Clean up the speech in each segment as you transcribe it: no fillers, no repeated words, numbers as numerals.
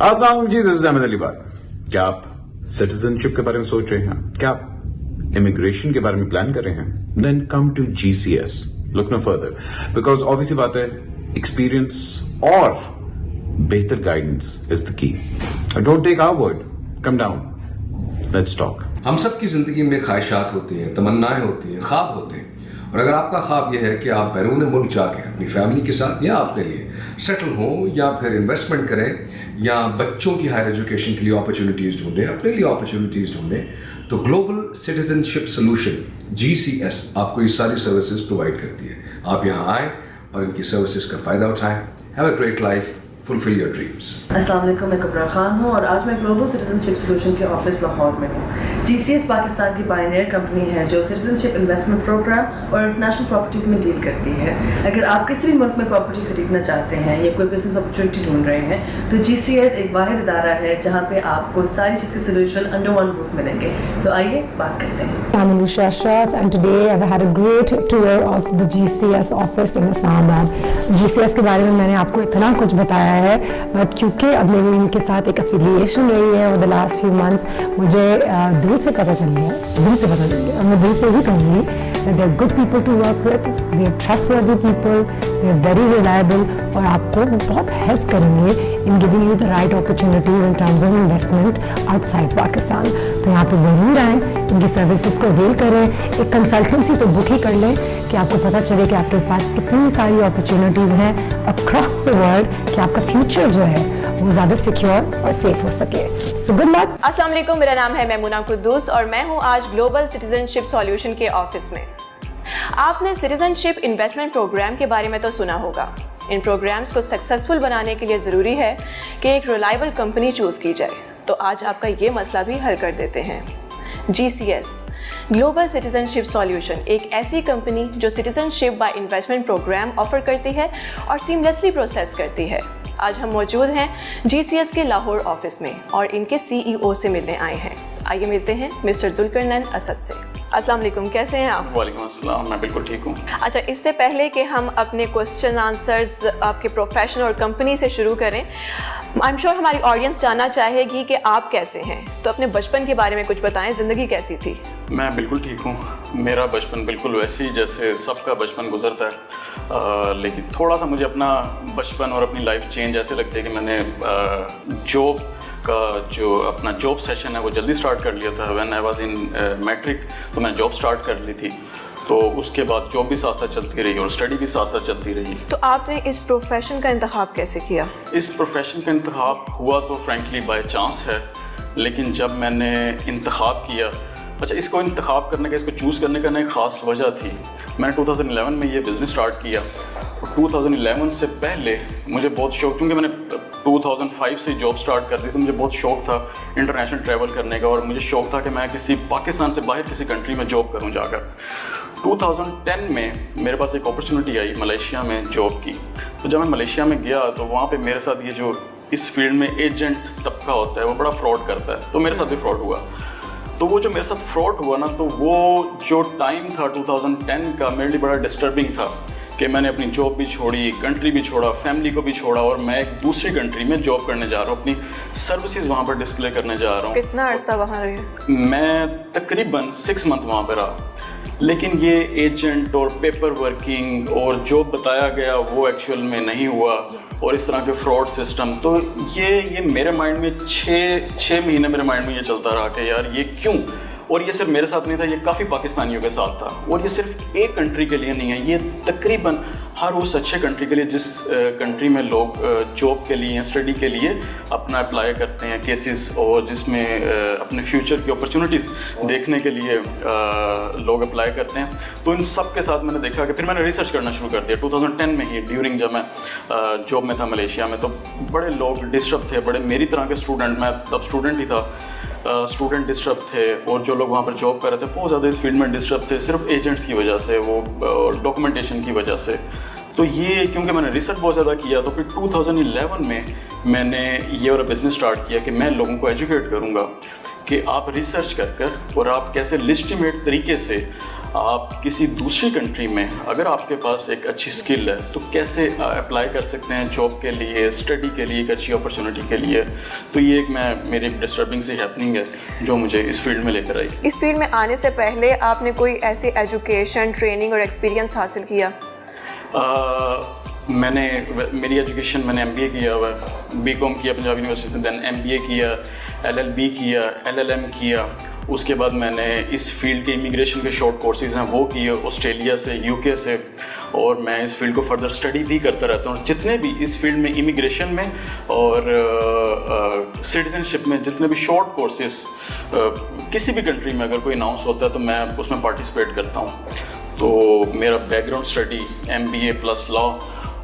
अस्सलाम जी, this is Ahmad Ali बात. क्या आप सिटीजनशिप के बारे में सोच रहे हैं? क्या आप इमिग्रेशन के बारे में प्लान कर रहे हैं? Then come to GCS. Look no further, because obviously बात है, एक्सपीरियंस और बेहतर guidance is the key. Don't take our word, come down, let's talk. हम सब की ज़िंदगी में ख्वाहिशात होती हैं, तमन्नाएं होती हैं, ख्वाब होते हैं. और अगर आपका ख्वाब यह है कि आप बैरून मुल्क जाके अपनी फैमिली के साथ या अपने लिए सेटल हों या फिर इन्वेस्टमेंट करें या बच्चों की हायर एजुकेशन के लिए अपॉर्चुनिटीज़ ढूंढें, अपने लिए अपॉर्चुनिटीज़ ढूंढें, तो ग्लोबल सिटीजनशिप सोल्यूशन GCS आपको ये सारी सर्विसेज प्रोवाइड करती है. आप यहाँ आएँ और इनकी सर्विसेज का फ़ायदा उठाएँ. Have a great life, fulfill your dreams. अस्सलाम वालेकुम, मैं कबरा खान हूँ और आज मैं ग्लोबल सिटीजनशिप सोल्यूशन के ऑफिस लाहौर में हूँ. GCS पाकिस्तान की पायनियर कंपनी है जो सिटीजनशिप इन्वेस्टमेंट प्रोग्राम और इंटरनेशनल प्रॉपर्टीज़ में डील करती है. अगर आप किसी भी मुल्क में प्रॉपर्टी खरीदना चाहते हैं या कोई बिजनेस अपॉर्चुनिटी ढूंढ रहे हैं तो GCS एक वाहिद इदारा है जहाँ पे आपको सारी चीज़ के सोल्यूशन अंडर वन रूफ मिलेंगे. तो आइए बात करते हैं. I'm Anusha Ashraf and today I've had a great tour of the GCS office in Islamabad. GCS के बारे में मैंने आपको इतना कुछ बताया है, बट क्योंकि अब मेरी इनके साथ एक एफिलिएशन रही है over the last few months, मुझे दिल से पता चल गया, और मैं दिल से ही कहूँगी that they are good people to work with, they are trustworthy people, they are very reliable और आपको बहुत हेल्प करेंगे in giving you the right opportunities in terms of investment outside Pakistan. तो यहाँ पे ज़रूर आएँ, इनकी सर्विसेज को अवेल करें. एक कंसल्टेंसी तो बुक ही कर लें कि आपको पता चले कि आपके पास कितनी सारी अपॉर्चुनिटीज़ हैं अक्रॉस द वर्ल्ड कि आपका फ्यूचर जो है वो ज़्यादा सिक्योर और सेफ हो सके. So good luck. अस्सलाम वालेकुम, मेरा नाम है मैमुना कुद्दूस और मैं हूँ आज ग्लोबल सिटीजनशिप सॉल्यूशन के ऑफिस में. आपने सिटीजनशिप इन्वेस्टमेंट प्रोग्राम के बारे में तो सुना होगा. इन प्रोग्राम्स को सक्सेसफुल बनाने के लिए ज़रूरी है कि एक रिलायबल कंपनी चूज़ की जाए. तो आज आपका ये मसला भी हल कर देते हैं. GCS ग्लोबल सिटीजनशिप सॉल्यूशन एक ऐसी कंपनी जो citizenship by investment program offer करती है और सीमलेसली प्रोसेस करती है. आज हम मौजूद हैं GCS के लाहौर ऑफिस में और इनके CEO से मिलने आए हैं. आइए मिलते हैं मिस्टर जुल्करनैन असद से. अस्सलाम वालेकुम, कैसे हैं आप? वालेकुम अस्सलाम, मैं बिल्कुल ठीक हूँ. अच्छा, इससे पहले कि हम अपने क्वेश्चन आंसर्स आपके प्रोफेशन और कंपनी से शुरू करें, आई एम श्योर हमारी ऑडियंस जानना चाहेगी कि आप कैसे हैं. तो अपने बचपन के बारे में कुछ बताएं, ज़िंदगी कैसी थी? मैं बिल्कुल ठीक हूँ. मेरा बचपन बिल्कुल वैसे ही जैसे सबका बचपन गुजरता है, लेकिन थोड़ा सा मुझे अपना बचपन और अपनी लाइफ चेंज ऐसे लगती है कि मैंने जॉब का जो अपना जॉब सेशन है वो जल्दी स्टार्ट कर लिया था. When I was in matric तो मैंने जॉब स्टार्ट कर ली थी. तो उसके बाद जॉब भी साथ साथ चलती रही और स्टडी भी साथ साथ चलती रही. तो आपने इस प्रोफेशन का इंतखाब कैसे किया? इस प्रोफेशन का इंतखाब हुआ तो फ्रेंकली बाय चांस है, लेकिन जब मैंने इंतखाब किया, अच्छा इसको इंतखाब करने का, इसको चूज़ करने का ना एक ख़ास वजह थी. मैंने 2011 में ये बिज़नेस स्टार्ट किया. 2011 से पहले मुझे बहुत शौक, क्योंकि मैंने 2005 से जॉब स्टार्ट कर दी, तो मुझे बहुत शौक था इंटरनेशनल ट्रैवल करने का और मुझे शौक था कि मैं किसी पाकिस्तान से बाहर किसी कंट्री में जॉब करूं जाकर. 2010 में मेरे पास एक अपॉर्चुनिटी आई मलेशिया में जॉब की. तो जब मैं मलेशिया में गया तो वहाँ पे मेरे साथ ये जो इस फील्ड में एजेंट तबका होता है वो बड़ा फ्रॉड करता है. तो मेरे साथ भी फ्रॉड हुआ. तो वो जो मेरे साथ फ्रॉड हुआ ना, तो वो जो टाइम था 2010 का मेरे लिए बड़ा डिस्टर्बिंग था कि मैंने अपनी जॉब भी छोड़ी, कंट्री भी छोड़ा, फैमिली को भी छोड़ा और मैं एक दूसरी कंट्री में जॉब करने जा रहा हूँ, अपनी सर्विसेज वहाँ पर डिस्प्ले करने जा रहा हूँ. कितना अरसा वहाँ रहे? मैं तकरीबन 6 मंथ वहाँ पर रहा. लेकिन ये एजेंट और पेपर वर्किंग और जो बताया गया वो एक्चुअल में नहीं हुआ और इस तरह के फ्रॉड सिस्टम, तो ये मेरे माइंड में 6 महीने मेरे माइंड में ये चलता रहा कि यार ये क्यों. और ये सिर्फ मेरे साथ नहीं था, ये काफ़ी पाकिस्तानियों के साथ था. और ये सिर्फ एक कंट्री के लिए नहीं है, ये तकरीबन हर उस अच्छे कंट्री के लिए जिस कंट्री में लोग जॉब के लिए या स्टडी के लिए अपना अप्लाई करते हैं केसेस, और जिसमें अपने फ्यूचर की अपॉर्चुनिटीज़ देखने के लिए लोग अप्लाई करते हैं. तो इन सब के साथ मैंने देखा कि फिर मैंने रिसर्च करना शुरू कर दिया 2010 में ही, ड्यूरिंग जब मैं जॉब में था मलेशिया में. तो बड़े लोग डिस्टर्ब थे, बड़े मेरी तरह के स्टूडेंट, मैं तब स्टूडेंट ही था, स्टूडेंट डिस्टर्ब थे और जो लोग वहाँ पर जॉब कर रहे थे बहुत ज़्यादा इस फील्ड में डिस्टर्ब थे, सिर्फ एजेंट्स की वजह से, वो डॉक्यूमेंटेशन की वजह से. तो ये क्योंकि मैंने रिसर्च बहुत ज़्यादा किया, तो फिर 2011 में मैंने ये वाला बिज़नेस स्टार्ट किया कि मैं लोगों को एजुकेट करूँगा کہ آپ ریسرچ کر اور آپ کیسے لیجٹیمیٹ طریقے سے آپ کسی دوسری کنٹری میں اگر آپ کے پاس ایک اچھی سکل ہے تو کیسے اپلائی کر سکتے ہیں جاب کے لیے, اسٹڈی کے لیے, ایک اچھی اپرچونٹی کے لیے. تو یہ ایک میری ڈسٹربنگ سی ہیپننگ ہے جو مجھے اس فیلڈ میں لے کر آئی. اس فیلڈ میں آنے سے پہلے آپ نے کوئی ایسی ایجوکیشن, ٹریننگ اور ایکسپیرینس حاصل کیا؟ میری ایجوکیشن میں نے MBA کیا ہوا ہے, BCom کیا پنجاب یونیورسٹی سے, دین MBA کیا, LLB کیا, LLM کیا. اس کے بعد میں نے اس فیلڈ کے امیگریشن کے شارٹ کورسز ہیں وہ کیے آسٹریلیا سے, UK سے, اور میں اس فیلڈ کو فردر اسٹڈی بھی کرتا رہتا ہوں. جتنے بھی اس فیلڈ میں امیگریشن میں اور سٹیزن شپ میں جتنے بھی شارٹ کورسز کسی بھی کنٹری میں اگر کوئی اناؤنس ہوتا ہے تو میں اس میں پارٹیسپیٹ کرتا ہوں. تو میرا background study MBA plus law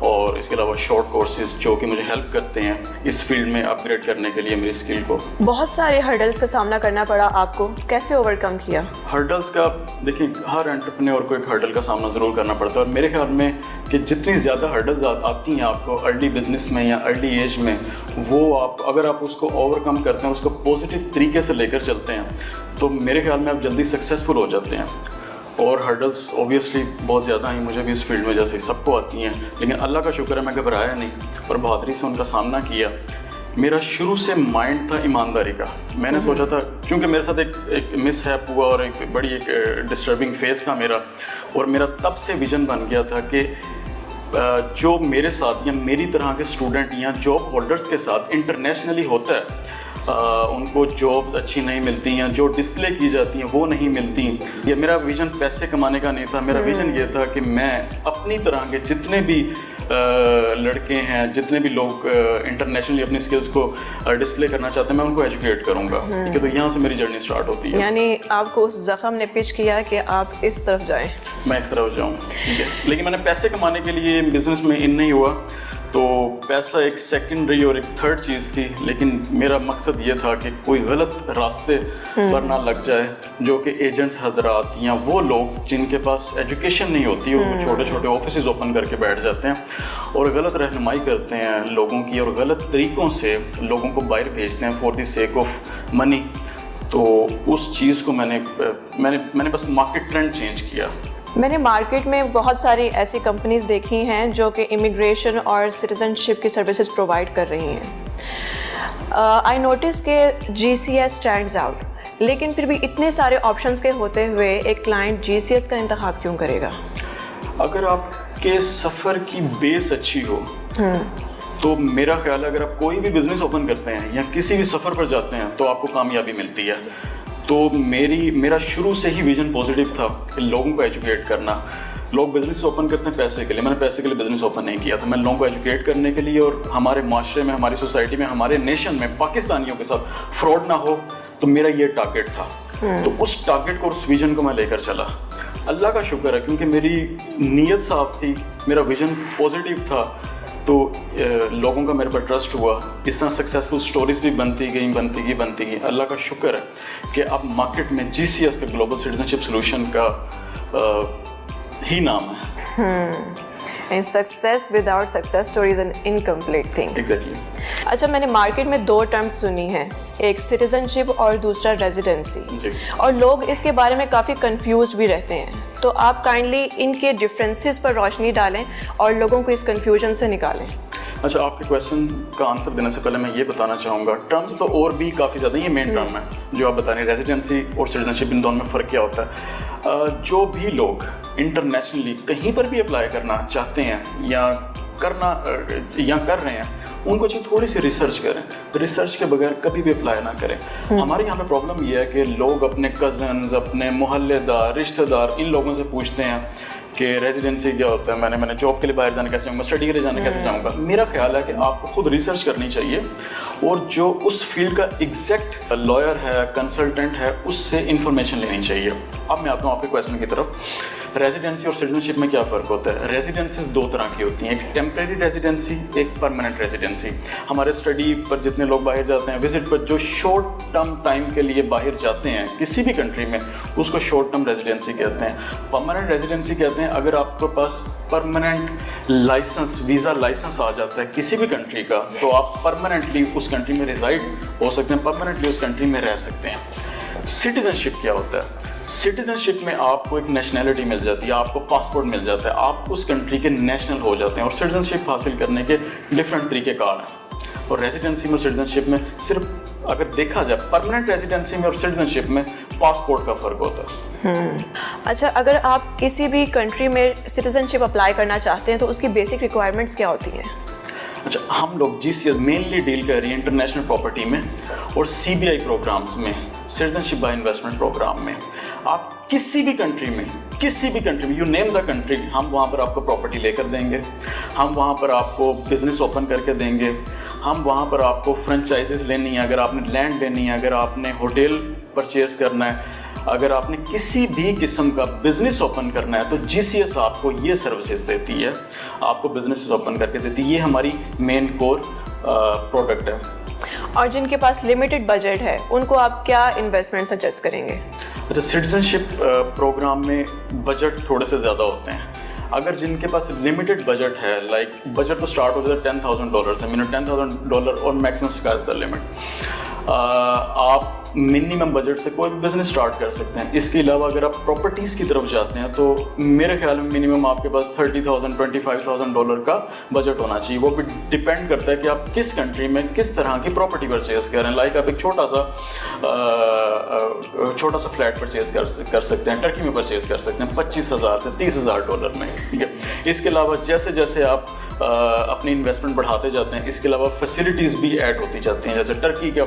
اور اس کے علاوہ شارٹ کورسز جو کہ مجھے ہیلپ کرتے ہیں اس فیلڈ میں اپ گریڈ کرنے کے لیے میری اسکل کو. بہت سارے ہرڈلز کا سامنا کرنا پڑا آپ کو, کیسے اوور کم کیا؟ ہرڈلز کا دیکھیں, ہر انٹرپرینور کو ایک ہرڈل کا سامنا ضرور کرنا پڑتا ہے, اور میرے خیال میں کہ جتنی زیادہ ہرڈلز آتی ہیں آپ کو ارلی بزنس میں یا ارلی ایج میں, وہ اگر آپ اس کو اوور کم کرتے ہیں, اس کو پازیٹیو طریقے سے لے کر چلتے ہیں, تو میرے خیال میں آپ جلدی سکسیزفل ہو جاتے ہیں. اور ہرڈلز اوبیسلی بہت زیادہ ہیں, مجھے بھی اس فیلڈ میں جیسے سب کو آتی ہیں, لیکن اللہ کا شکر ہے میں گھبرایا نہیں اور بہادری سے ان کا سامنا کیا. میرا شروع سے مائنڈ تھا ایمانداری کا. میں نے سوچا تھا, کیونکہ میرے ساتھ ایک مس ہیپ ہوا اور ایک بڑی ایک ڈسٹربنگ فیز تھا میرا, اور میرا تب سے ویژن بن گیا تھا کہ جو میرے ساتھ یا میری طرح کے اسٹوڈنٹ یا جاب ہولڈرس کے ساتھ انٹرنیشنلی ہوتا ہے, ان کو جاب اچھی نہیں ملتی ہیں, جو ڈسپلے کی جاتی ہیں وہ نہیں ملتی. یہ میرا ویژن پیسے کمانے کا نہیں تھا, میرا ویژن یہ تھا کہ میں اپنی طرح کے جتنے بھی لڑکے ہیں, جتنے بھی لوگ انٹرنیشنلی اپنی اسکلس کو ڈسپلے کرنا چاہتے ہیں, میں ان کو ایجوکیٹ کروں گا. ٹھیک ہے, تو یہاں سے میری جرنی اسٹارٹ ہوتی ہے. یعنی آپ کو اس زخم نے پچ کیا کہ آپ اس طرف جائیں, میں اس طرف جاؤں. ٹھیک ہے, لیکن میں نے پیسے کمانے کے لیے بزنس میں ان نہیں ہوا, تو پیسہ ایک سیکنڈری اور ایک تھرڈ چیز تھی, لیکن میرا مقصد یہ تھا کہ کوئی غلط راستے پر نہ لگ جائے. جو کہ ایجنٹس حضرات یا وہ لوگ جن کے پاس ایجوکیشن نہیں ہوتی, وہ چھوٹے چھوٹے آفیسز اوپن کر کے بیٹھ جاتے ہیں اور غلط رہنمائی کرتے ہیں لوگوں کی, اور غلط طریقوں سے لوگوں کو باہر بھیجتے ہیں for the sake of money. تو اس چیز کو میں نے بس مارکیٹ ٹرینڈ چینج کیا. میں نے مارکیٹ میں بہت ساری ایسی کمپنیز دیکھی ہیں جو کہ امیگریشن اور سٹیزن شپ کی سروسز پرووائڈ کر رہی ہیں. آئی نوٹس کہ GCS اسٹینڈز آؤٹ, لیکن پھر بھی اتنے سارے آپشنس کے ہوتے ہوئے ایک کلائنٹ GCS کا انتخاب کیوں کرے گا؟ اگر آپ کے سفر کی بیس اچھی ہو تو میرا خیال ہے اگر آپ کوئی بھی بزنس اوپن کرتے ہیں یا کسی بھی سفر پر جاتے ہیں تو آپ کو کامیابی ملتی ہے. تو میرا شروع سے ہی ویژن پازیٹیو تھا کہ لوگوں کو ایجوکیٹ کرنا. لوگ بزنس اوپن کرتے ہیں پیسے کے لیے, میں نے پیسے کے لیے بزنس اوپن نہیں کیا تھا, میں لوگوں کو ایجوکیٹ کرنے کے لیے, اور ہمارے معاشرے میں, ہماری سوسائٹی میں, ہمارے نیشن میں پاکستانیوں کے ساتھ فراڈ نہ ہو, تو میرا یہ ٹارگیٹ تھا. تو اس ٹارگیٹ کو, اس ویژن کو میں لے کر چلا. اللہ کا شکر ہے کیونکہ میری نیت صاف تھی, میرا ویژن پازیٹیو تھا, تو لوگوں کا میرے پر ٹرسٹ ہوا. اس طرح سکسیزفل سٹوریز بھی بنتی گئی. اللہ کا شکر ہے کہ اب مارکیٹ میں GCS کا گلوبل سٹیزن شپ سولوشن کا ہی نام ہے. Success without success story is an incomplete thing. Exactly. اچھا, میں نے مارکیٹ میں 2 ٹرمز سنی ہیں, ایک سٹیزن شپ اور دوسرا ریزیڈنسی, اور لوگ اس کے بارے میں کافی کنفیوزڈ بھی رہتے ہیں. تو آپ کائنڈلی ان کے ڈفرینسز پر روشنی ڈالیں اور لوگوں کو اس کنفیوژن سے نکالیں. اچھا, آپ کے کویشچن کا آنسر دینے سے پہلے میں یہ بتانا چاہوں گا, ٹرمز تو اور بھی کافی زیادہ, یہ مین ٹرم ہے جو آپ بتا رہے ہیں. ریزیڈنسی اور سٹیزن شپ, ان دونوں میں فرق کیا ہوتا ہے؟ جو بھی لوگ انٹرنیشنلی کہیں پر بھی اپلائی کرنا چاہتے ہیں یا کر رہے ہیں, ان کو تھوڑی سی ریسرچ کریں. ریسرچ کے بغیر کبھی بھی اپلائی نہ کریں. ہمارے یہاں پہ پرابلم یہ ہے کہ لوگ اپنے کزنز, اپنے محلے دار, رشتہ دار, ان لوگوں سے پوچھتے ہیں کہ ریزیڈنسی کیا ہوتا ہے, میں نے جاب کے لیے باہر جانا کیسے جاؤں گا, اسٹڈی کے لیے جانا کیسے جاؤں گا. میرا خیال ہے کہ آپ کو خود ریسرچ کرنی چاہیے, اور جو اس فیلڈ کا ایگزیکٹ لائر ہے, کنسلٹنٹ ہے, اس سے انفارمیشن لینی چاہیے. اب میں آتا ہوں آپ کے کویشچن کی طرف. ریزیڈنسی اور سٹیزن شپ میں کیا فرق ہوتا ہے؟ ریزیڈنسیز 2 طرح کی ہوتی ہیں, ایک ٹیمپریری ریزیڈنسی, ایک پرماننٹ ریزیڈنسی. ہمارے اسٹڈی پر جتنے لوگ باہر جاتے ہیں, وزٹ پر جو شارٹ ٹرم ٹائم کے لیے باہر جاتے ہیں کسی بھی کنٹری میں, اس کو شارٹ ٹرم ریزیڈنسی کہتے ہیں. پرماننٹ ریزیڈنسی کہتے ہیں اگر آپ کے پاس پرماننٹ لائسنس, ویزا لائسنس آ جاتا ہے کسی بھی کنٹری کا, تو آپ پرماننٹلی اس کنٹری میں ریزائڈ ہو سکتے ہیں, پرماننٹلی उस कंट्री में रह सकते हैं। सिटीजनशिप क्या होता है? सिटीजनशिप में आपको एक नेशनैलिटी मिल जाती है, आपको पासपोर्ट मिल जाता है, आप उस कंट्री के नेशनल हो जाते हैं। और सिटीजनशिप हासिल करने के डिफरेंट तरीक़ेकार हैं। और रेजिडेंसी में सिटीजनशिप में सिर्फ अगर देखा जाए परमानेंट रेजिडेंसी में और सिटीजनशिप में पासपोर्ट का फ़र्क होता है। अच्छा, अगर आप किसी भी कंट्री में सिटीजनशिप अप्लाई करना चाहते हैं तो उसकी बेसिक रिक्वायरमेंट्स क्या होती हैं? अच्छा, हम लोग GCS मेनली डील कर रही है इंटरनेशनल प्रॉपर्टी में और CBI प्रोग्राम्स में, सिटीजनशिप बाय इन्वेस्टमेंट प्रोग्राम में। आप किसी भी कंट्री में यू नेम द कंट्री, हम वहाँ पर आपको प्रॉपर्टी लेकर देंगे, हम वहाँ पर आपको बिजनेस ओपन करके देंगे, हम वहाँ पर आपको फ्रेंचाइजेस लेनी है, अगर आपने लैंड लेनी है, अगर आपने होटल परचेज करना है, अगर आपने किसी भी किस्म का बिजनेस ओपन करना है तो GCS आपको ये सर्विसेज देती है, आपको बिजनेस ओपन करके देती है। ये हमारी मेन कोर प्रोडक्ट है। और जिनके पास लिमिटेड बजट है उनको आप क्या इन्वेस्टमेंट सजेस्ट करेंगे? अच्छा, सिटीजनशिप प्रोग्राम में बजट थोड़े से ज़्यादा होते हैं। अगर जिनके पास लिमिटेड बजट है, लाइक बजट तो स्टार्ट होता है $10,000 से, $10,000 और maximum sky is the limit. आप मिनिमम बजट से कोई बिजनेस स्टार्ट कर सकते हैं। इसके अलावा अगर आप प्रॉपर्टीज़ की तरफ जाते हैं तो मेरे ख्याल में मिनिमम आपके पास $30,000 $25,000 का बजट होना चाहिए। वो भी डिपेंड करता है कि आप किस कंट्री में किस तरह की प्रॉपर्टी परचेज कर रहे हैं। लाइक आप एक छोटा सा फ्लैट परचेज कर सकते हैं, टर्की में परचेज कर सकते हैं $25,000 से $30,000 में, ठीक है। इसके अलावा जैसे जैसे आप अपनी इन्वेस्टमेंट बढ़ाते जाते हैं, इसके अलावा फैसिलिटीज़ भी ऐड होती जाती हैं। जैसे टर्की का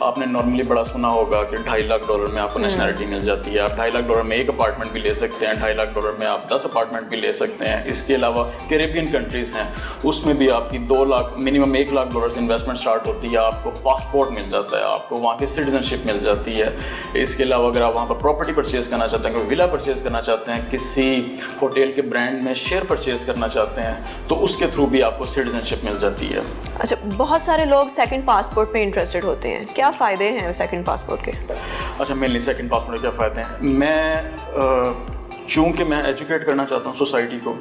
आपने नॉर्मली बड़ा सुना होगा कि $2.5 लाख में आपको नेशनैलिटी मिल जाती है। आप $2.5 लाख में एक अपार्टमेंट भी ले सकते हैं, $2.5 लाख में आप 10 अपार्टमेंट भी ले सकते हैं। इसके अलावा कैरेबियन कंट्रीज़ हैं, उसमें भी आपकी $2 lakh minimum $1 lakh investment start होती है। आपको पासपोर्ट मिल जाता है, आपको वहाँ की सिटीजनशिप मिल जाती है। इसके अलावा अगर आप वहाँ पर प्रॉपर्टी परचेज करना चाहते हैं, कोई विला परचेज करना चाहते हैं, किसी होटल के ब्रांड में शेयर परचेज करना चाहते हैं, तो उसके थ्रू भी आपको सिटीजनशिप मिल जाती है। अच्छा, बहुत सारे लोग सेकंड पासपोर्ट पे इंटरेस्टेड होते हैं, क्या फ़ायदे हैं सेकंड पासपोर्ट के? अच्छा, मेनली सेकंड पासपोर्ट के क्या फ़ायदे हैं? मैं चूँकि मैं एजुकेट करना चाहता हूँ सोसाइटी को,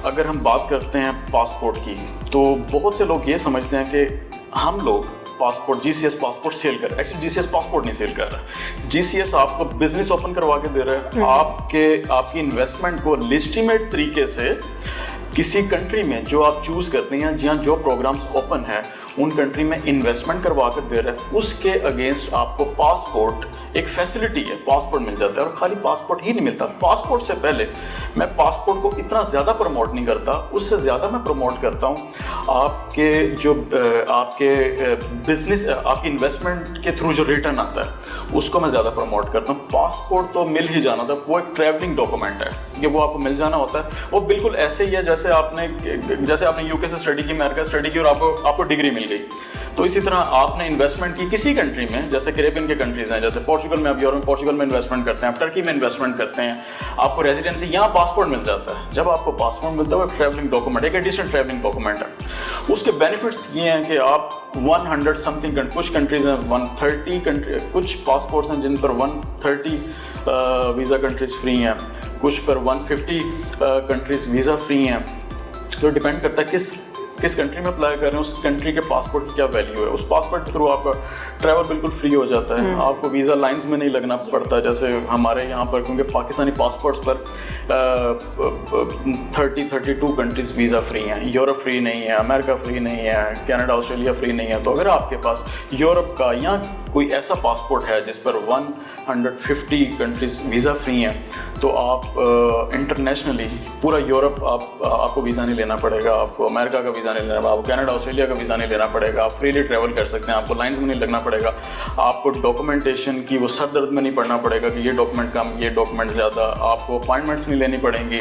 अगर हम बात करते हैं पासपोर्ट की तो बहुत से लोग ये समझते हैं कि हम लोग पासपोर्ट GCS पासपोर्ट सेल कर रहा है। एक्चुअली GCS पासपोर्ट नहीं सेल कर रहा है। GCS आपको बिजनेस ओपन करवा के दे रहा है। आपकी इन्वेस्टमेंट को लिस्टिमेट तरीके से किसी कंट्री में जो आप चूज़ करते हैं, जहाँ जो प्रोग्राम्स ओपन है उन कंट्री में इन्वेस्टमेंट करवा कर दे रहा है, उसके अगेंस्ट आपको पासपोर्ट एक फैसिलिटी है, पासपोर्ट मिल जाता है। और खाली पासपोर्ट ही नहीं मिलता, पासपोर्ट से पहले मैं पासपोर्ट को इतना ज़्यादा प्रमोट नहीं करता, उससे ज़्यादा मैं प्रमोट करता हूँ आपके बिजनेस, आपकी इन्वेस्टमेंट के थ्रू जो रिटर्न आता है उसको मैं ज़्यादा प्रमोट करता हूँ। पासपोर्ट तो मिल ही जाना था, वो एक ट्रैवलिंग डॉक्यूमेंट है कि वो आपको मिल जाना होता है। वो बिल्कुल ऐसे ही है जैसे आपने UK से स्टडी की, अमेरिका स्टडी की और आपको डिग्री मिल गई। तो इसी तरह आपने इन्वेस्टमेंट की किसी कंट्री में, जैसे कैरेबियन के कंट्रीज हैं, जैसे पोर्चुगल में, आप यूरोप पोर्चुगल में इन्वेस्टमेंट करते हैं, आप टर्की में इन्वेस्टमेंट करते हैं, आपको रेजिडेंसी यहाँ पासपोर्ट मिल जाता है। जब आपको पासपोर्ट मिलता है वो ट्रैवलिंग डॉक्यूमेंट, एक एडिशनल ट्रैवलिंग डॉक्यूमेंट है। उसके बेनिफिट्स ये हैं कि आप 100 समथिंग, कुछ कंट्रीज हैं 130 कंट्री, कुछ पासपोर्ट्स हैं जिन पर 130 वीज़ा कंट्रीज फ्री हैं, कुछ पर 150 कंट्रीज वीज़ा फ्री हैं। तो डिपेंड करता है किस कंट्री में अप्लाई कर रहे हैं, उस कंट्री के पासपोर्ट की क्या वैल्यू है। उस पासपोर्ट के थ्रू आपका ट्रैवल बिल्कुल फ्री हो जाता है, आपको वीज़ा लाइंस में नहीं लगना पड़ता। जैसे हमारे यहाँ पर, क्योंकि पाकिस्तानी पासपोर्ट्स पर 32 कंट्रीज़ वीज़ा फ्री हैं, यूरोप फ्री नहीं है, अमेरिका फ्री नहीं है, कनाडा ऑस्ट्रेलिया फ्री नहीं है। तो अगर आपके पास यूरोप का या कोई ऐसा पासपोर्ट है जिस पर 150 कंट्रीज़ वीज़ा फ्री हैं, तो आप इंटरनेशनली पूरा यूरोप आपको वीज़ा नहीं लेना पड़ेगा, आपको अमेरिका का वीज़ा नहीं लेना पड़ेगा, आपको कनाडा ऑस्ट्रेलिया का वीज़ा नहीं लेना पड़ेगा, आप फ्रीली ट्रैवल कर सकते हैं, आपको लाइन्स में नहीं लगना पड़ेगा, आपको डॉक्यूमेंटेशन की वो सर दर्द में नहीं पड़ना पड़ेगा कि ये डॉक्यूमेंट कम, ये डॉक्यूमेंट ज़्यादा, आपको अपॉइंटमेंट्स नहीं लेनी पड़ेंगी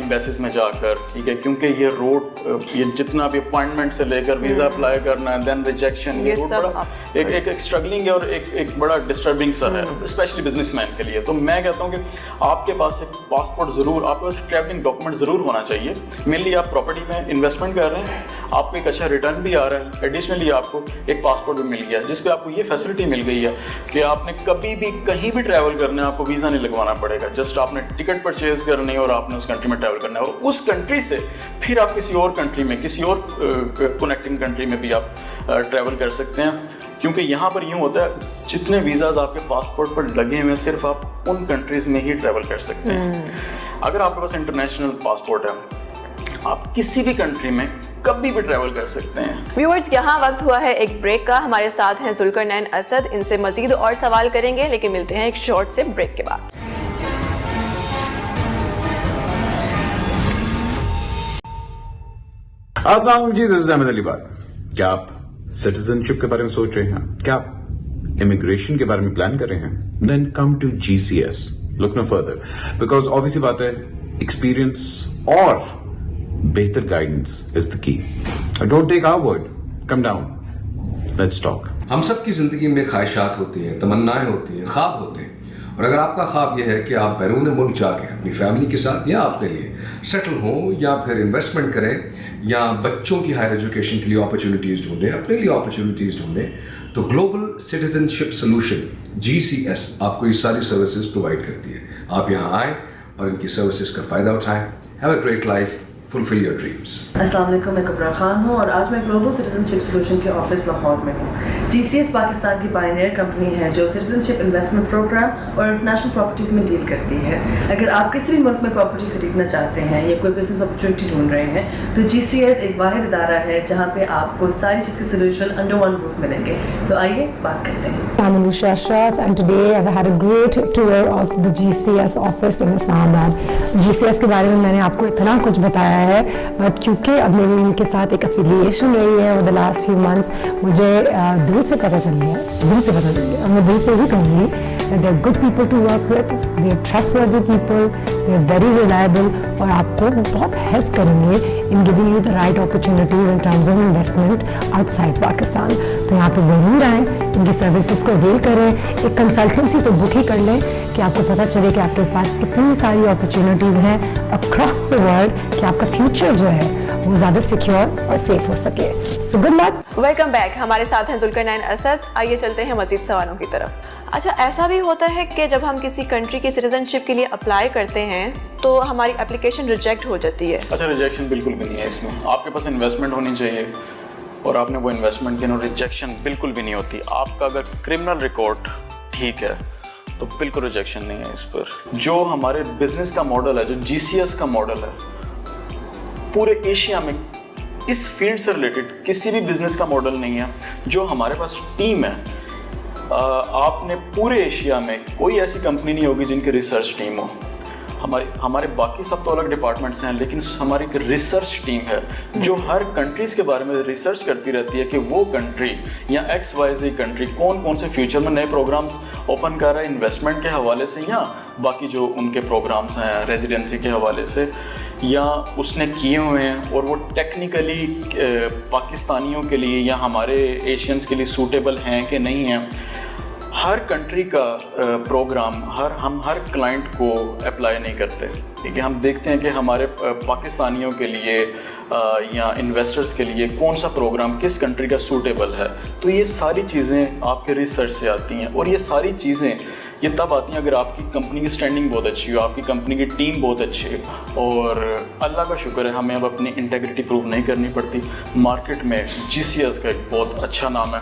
एम्बेसीज में जाकर, ठीक है। क्योंकि ये जितना भी अपॉइंटमेंट से लेकर वीज़ा अप्लाई करना है, देन रिजेक्शन, ये बड़ा एक स्ट्रगलिंग है और एक बड़ा डिस्टर्बिंग सा है, स्पेशली बिजनेसमैन के लिए। तो मैं कहता हूँ कि आपके पास एक पासपोर्ट ज़रूर, आपके पास ट्रैवलिंग डॉक्यूमेंट ज़रूर होना चाहिए। मेनली आप प्रॉपर्टी में इन्वेस्टमेंट कर रहे हैं, आपको एक अच्छा रिटर्न भी आ रहा है, एडिशनली आपको एक पासपोर्ट भी मिल गया जिस पे आपको ये फैसिलिटी मिल गई है कि आपने कभी भी कहीं भी ट्रैवल करना है, आपको वीज़ा नहीं लगवाना पड़ेगा। जस्ट आपने टिकट परचेज करनी है और आपने उस कंट्री में ट्रैवल करना है, और उस कंट्री से फिर आप किसी और कंट्री में, किसी और कनेक्टिंग कंट्री में भी आप ट्रैवल कर सकते हैं। क्योंकि यहाँ पर यूँ होता है जितने वीज़ाज आपके पासपोर्ट पर लगे हुए हैं सिर्फ आप उन कंट्रीज़ में ही ट्रैवल कर सकते हैं। अगर आपके पास इंटरनेशनल पासपोर्ट है आप किसी भी कंट्री में कभी भी ट्रैवल कर सकते हैं। व्यूअर्स, यहाँ वक्त हुआ है एक ब्रेक का। हमारे साथ हैं जुल्करनैन असद, इनसे मजीद और सवाल करेंगे, लेकिन मिलते हैं एक शॉर्ट से ब्रेक के बाद। अस्सलाम जी, दिस इज अहमद अली बात। क्या आप सिटीजनशिप के बारे में सोच रहे हैं? क्या आप इमिग्रेशन के बारे में प्लान कर रहे हैं? Then come to GCS, look no further, because obviously बात है एक्सपीरियंस और बेहतर guidance is the key. Don't take our word, come down, let's talk. हम सब की ज़िंदगी में ख्वाहिशात होती हैं, तमन्नाएं होती हैं, ख्वाब होते हैं। और अगर आपका ख्वाब यह है कि आप बैरून मुल्क जाके अपनी फैमिली के साथ या अपने लिए सेटल हों या फिर इन्वेस्टमेंट करें या बच्चों की हायर एजुकेशन के लिए अपॉर्चुनिटीज़ ढूंढें, अपने लिए अपॉर्चुनिटीज़ ढूंढें, तो ग्लोबल सिटीजनशिप सोल्यूशन GCS आपको ये सारी सर्विसेज प्रोवाइड करती है। आप यहाँ आएँ और इनकी सर्विसेज का फ़ायदा उठाएँ। Have a great life, fulfill your dreams. अस्सलाम वालेकुम, मैं कबरा खान हूँ और आज मैं ग्लोबल सिटीजनशिप सोल्यूशन के ऑफिस लाहौर में हूँ। GCS पाकिस्तान की पायनियर कंपनी है जो सिटीजनशिप इन्वेस्टमेंट प्रोग्राम और इंटरनेशनल प्रॉपर्टीज़ में डील करती है। अगर आप किसी भी मुल्क में प्रॉपर्टी खरीदना चाहते हैं या कोई बिजनेस अपॉर्चुनिटी ढूंढ रहे हैं तो GCS एक वाहिद इदारा है जहाँ पे आपको सारी चीज़ के सोल्यूशन अंडर वन रूफ मिलेंगे। तो आइए बात करते हैं। I'm Anusha Ashraf and today I've had a great tour of the GCS office in Islamabad. GCS के बारे में मैंने आपको इतना कुछ बताया है, बट क्योंकि अब मेरी इनके साथ एक एफिलिएशन रही है over the last few months, मुझे दिल से पता चल गया, दिल से पता चल गया, और मैं दिल से ही कहूँगी that they're good people to work with, they're trustworthy people, they're very reliable और आपको बहुत हेल्प करेंगे in giving you the right opportunities in terms of investment outside Pakistan. तो यहाँ पे ज़रूर आएँ, इनकी सर्विसेज को अवेल करें, एक कंसल्टेंसी तो बुक ही कर लें कि आपको पता चले कि आपके पास कितनी सारी अपॉर्चुनिटीज़ हैं अक्रॉस द वर्ल्ड कि आपका फ्यूचर जो है वो ज़्यादा सिक्योर और सेफ हो सके। So good luck. Welcome back. हमारे साथ हैं जुल्करनैन असद। आइए चलते हैं मजीद सवालों की तरफ। अच्छा, ऐसा भी होता है कि जब हम किसी कंट्री की सिटीजनशिप के लिए अप्लाई करते हैं तो हमारी एप्लीकेशन रिजेक्ट हो जाती है? अच्छा, रिजेक्शन बिल्कुल भी नहीं है इसमें। आपके पास इन्वेस्टमेंट होनी चाहिए और आपने वो इन्वेस्टमेंट की, रिजेक्शन बिल्कुल भी नहीं होती। आपका अगर क्रिमिनल रिकॉर्ड ठीक है तो बिल्कुल रिजेक्शन नहीं है इस पर। जो हमारे बिजनेस का मॉडल है, जो GCS का मॉडल है, पूरे एशिया में इस फील्ड से रिलेटेड किसी भी बिजनेस का मॉडल नहीं है। जो हमारे पास टीम है, आपने पूरे एशिया में कोई ऐसी कंपनी नहीं होगी जिनकी रिसर्च टीम हो। हमारे बाकी सब तो अलग डिपार्टमेंट्स हैं, लेकिन हमारी एक रिसर्च टीम है जो हर कंट्रीज़ के बारे में रिसर्च करती रहती है कि वो कंट्री या XYZ कंट्री कौन कौन से फ्यूचर में नए प्रोग्राम्स ओपन कर रहा है, इन्वेस्टमेंट के हवाले से या बाकी जो उनके प्रोग्राम्स हैं रेजिडेंसी के हवाले से, या उसने किए हुए हैं और वो टेक्निकली पाकिस्तानियों के लिए या हमारे एशियंस के लिए सूटेबल हैं कि नहीं हैं। हर कंट्री का प्रोग्राम हम हर क्लाइंट को अप्लाई नहीं करते, ठीक है। हम देखते हैं कि हमारे पाकिस्तानियों के लिए या इन्वेस्टर्स के लिए कौन सा प्रोग्राम किस कंट्री का सूटेबल है। तो ये सारी चीज़ें आपके रिसर्च से आती हैं और ये सारी चीज़ें ये तब आती हैं अगर आपकी कंपनी की स्टैंडिंग बहुत अच्छी हो, आपकी कंपनी की टीम बहुत अच्छी है। और अल्लाह का शुक्र है हमें अब अपनी इंटेग्रिटी प्रूव नहीं करनी पड़ती। मार्केट में GCS का एक बहुत अच्छा नाम है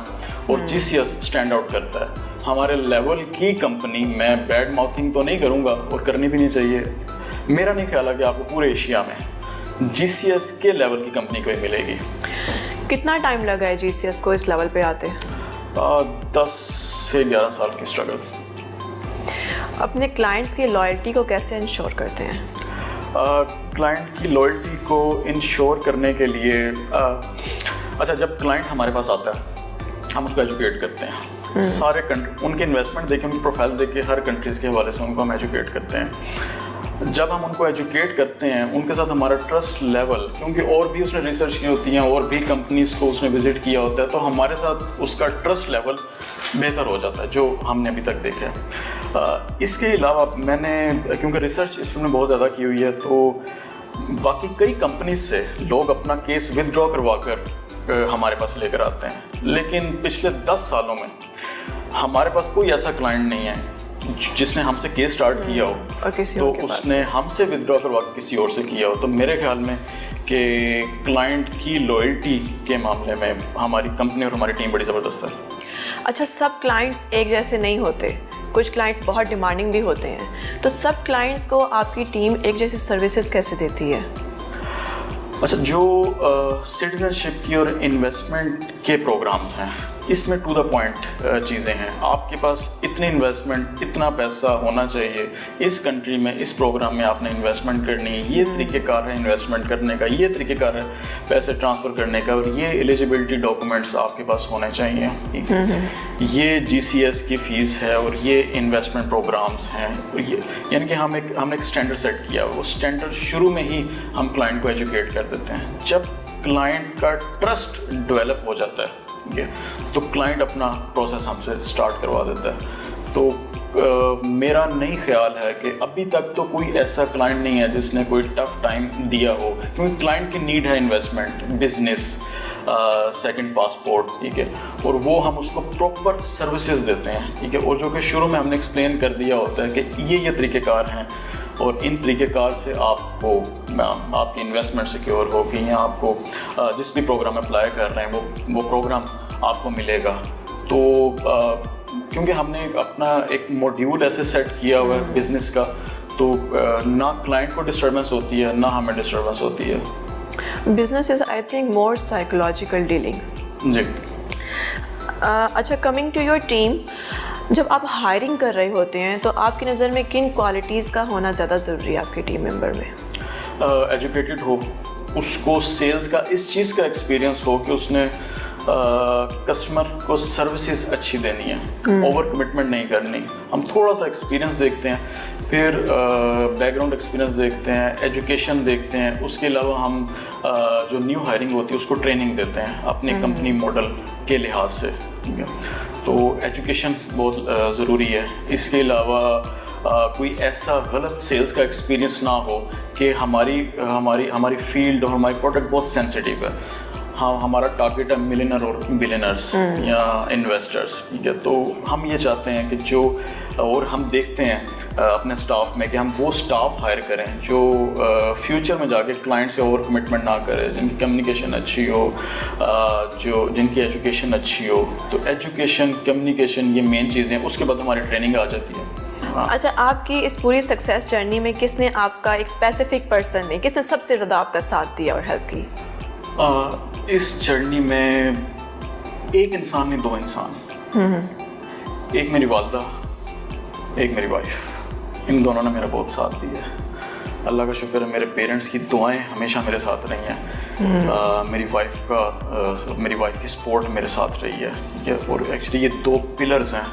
और GCS स्टैंड आउट करता है। हमारे लेवल की कंपनी, मैं बैड माउथिंग तो नहीं करूँगा और करनी भी नहीं चाहिए, मेरा नहीं ख्याल है कि आपको पूरे एशिया में GCS के लेवल की कंपनी कोई मिलेगी। कितना टाइम लगा है GCS को इस लेवल पे आते? 10 से 11 साल की स्ट्रगल। अपने क्लाइंट्स की लॉयल्टी को कैसे इंश्योर करते हैं? क्लाइंट की लॉयल्टी को इंश्योर करने के लिए अच्छा, जब क्लाइंट हमारे पास आता है हम उसको एजुकेट करते हैं। सारे कंट्री उनके इन्वेस्टमेंट देख के, उनकी प्रोफाइल देख के, हर कंट्रीज़ के हवाले से उनको हम एजुकेट करते हैं। जब हम उनको एजुकेट करते हैं उनके साथ हमारा ट्रस्ट लेवल, क्योंकि और भी उसने रिसर्च की होती हैं और भी कंपनीज़ को उसने विज़िट किया होता है, तो हमारे साथ उसका ट्रस्ट लेवल बेहतर हो जाता है जो हमने अभी तक देखा है। इसके अलावा मैंने, क्योंकि रिसर्च इस में बहुत ज़्यादा की हुई है, तो बाकी कई कंपनीज से लोग अपना केस विदड्रॉ करवा कर हमारे पास लेकर आते हैं, लेकिन पिछले 10 सालों में हमारे पास कोई ऐसा क्लाइंट नहीं है जिसने हमसे केस स्टार्ट किया हो और किसी तो और के उसने हमसे विदड्रॉ करवा के किसी और से किया हो। तो मेरे ख्याल में कि क्लाइंट की लॉयल्टी के मामले में हमारी कंपनी और हमारी टीम बड़ी ज़बरदस्त है। अच्छा, सब क्लाइंट्स एक जैसे नहीं होते, कुछ क्लाइंट्स बहुत डिमांडिंग भी होते हैं, तो सब क्लाइंट्स को आपकी टीम एक जैसे सर्विसेज कैसे देती है? अच्छा, जो सिटीजनशिप की और इन्वेस्टमेंट के प्रोग्राम्स हैं, इसमें टू द पॉइंट चीज़ें हैं. आपके पास इतनी इन्वेस्टमेंट, इतना पैसा होना चाहिए, इस कंट्री में इस प्रोग्राम में आपने इन्वेस्टमेंट करनी है, ये तरीक़ेकार है इन्वेस्टमेंट करने का, ये तरीक़ेकार है पैसे ट्रांसफ़र करने का, और ये एलिजिबिलिटी डॉक्यूमेंट्स आपके पास होने चाहिए. ठीक है, ये GCS की फ़ीस है और ये इन्वेस्टमेंट प्रोग्राम्स हैं. और ये यानी कि हमने एक स्टैंडर्ड सेट किया, वो स्टैंडर्ड शुरू में ही हम क्लाइंट को एजुकेट कर देते हैं. जब क्लाइंट का ट्रस्ट डेवलप हो जाता है, ठीक है, तो क्लाइंट अपना प्रोसेस हमसे स्टार्ट करवा देता है. तो मेरा नहीं ख्याल है कि अभी तक तो कोई ऐसा क्लाइंट नहीं है जिसने कोई टफ टाइम दिया हो, क्योंकि क्लाइंट की नीड है इन्वेस्टमेंट, बिजनेस, सेकंड पासपोर्ट, ठीक है, और वो हम उसको प्रॉपर सर्विसेज देते हैं. ठीक है, और जो कि शुरू में हमने एक्सप्लेन कर दिया होता है कि ये तरीक़ेकार हैं और इन तरीक़ेकार से आपको आपकी इन्वेस्टमेंट सिक्योर होगी, या आपको जिस भी प्रोग्राम अप्लाई कर रहे हैं वो प्रोग्राम आपको मिलेगा. तो क्योंकि हमने अपना एक मॉड्यूल ऐसे सेट किया हुआ है बिज़नेस का, तो ना क्लाइंट को डिस्टर्बेंस होती है, ना हमें डिस्टर्बेंस होती है. Business is I think more psychological dealing. जी. अच्छा, कमिंग टू योर टीम, जब आप हायरिंग कर रहे होते हैं तो आपकी नज़र में किन क्वालिटीज़ का होना ज़्यादा ज़रूरी है आपके टीम मेंबर में? एजुकेटेड हो, उसको सेल्स का इस चीज़ का एक्सपीरियंस हो कि उसने कस्टमर को सर्विसेज अच्छी देनी है, ओवर कमिटमेंट नहीं करनी. हम थोड़ा सा एक्सपीरियंस देखते हैं, फिर बैकग्राउंड एक्सपीरियंस देखते हैं, एजुकेशन देखते हैं. उसके अलावा हम जो न्यू हायरिंग होती है उसको ट्रेनिंग देते हैं अपनी कंपनी मॉडल के लिहाज से. तो एजुकेशन बहुत ज़रूरी है. इसके अलावा कोई ऐसा गलत सेल्स का एक्सपीरियंस ना हो कि हमारी फील्ड और हमारी प्रोडक्ट बहुत सेंसिटिव है. हाँ, हमारा टारगेट है मिलियनर और बिलियनर्स या इन्वेस्टर्स. ठीक है, तो हम ये चाहते हैं कि जो, और हम देखते हैं अपने स्टाफ में कि हम वो स्टाफ हायर करें जो फ्यूचर में जाके क्लाइंट से ओवर कमिटमेंट ना करे, जिनकी कम्युनिकेशन अच्छी हो, जिनकी एजुकेशन अच्छी हो. तो एजुकेशन, कम्युनिकेशन, ये मेन चीज़ें हैं. उसके बाद हमारी ट्रेनिंग आ जाती है. हाँ. अच्छा, आपकी इस पूरी सक्सेस जर्नी में किसने आपका, एक स्पेसिफिक पर्सन ने किसने सबसे ज़्यादा आपका साथ दिया और हेल्प की? इस जर्नी में एक इंसान नहीं, दो इंसान. एक मेरी वालदा, एक मेरी वाइफ. इन दोनों ने मेरा बहुत साथ दिया है. अल्लाह का शुक्र है, मेरे पेरेंट्स की दुआएं हमेशा मेरे साथ रही हैं. मेरी वाइफ की सपोर्ट मेरे साथ रही है. ठीक है, और एक्चुअली ये दो पिलर्स हैं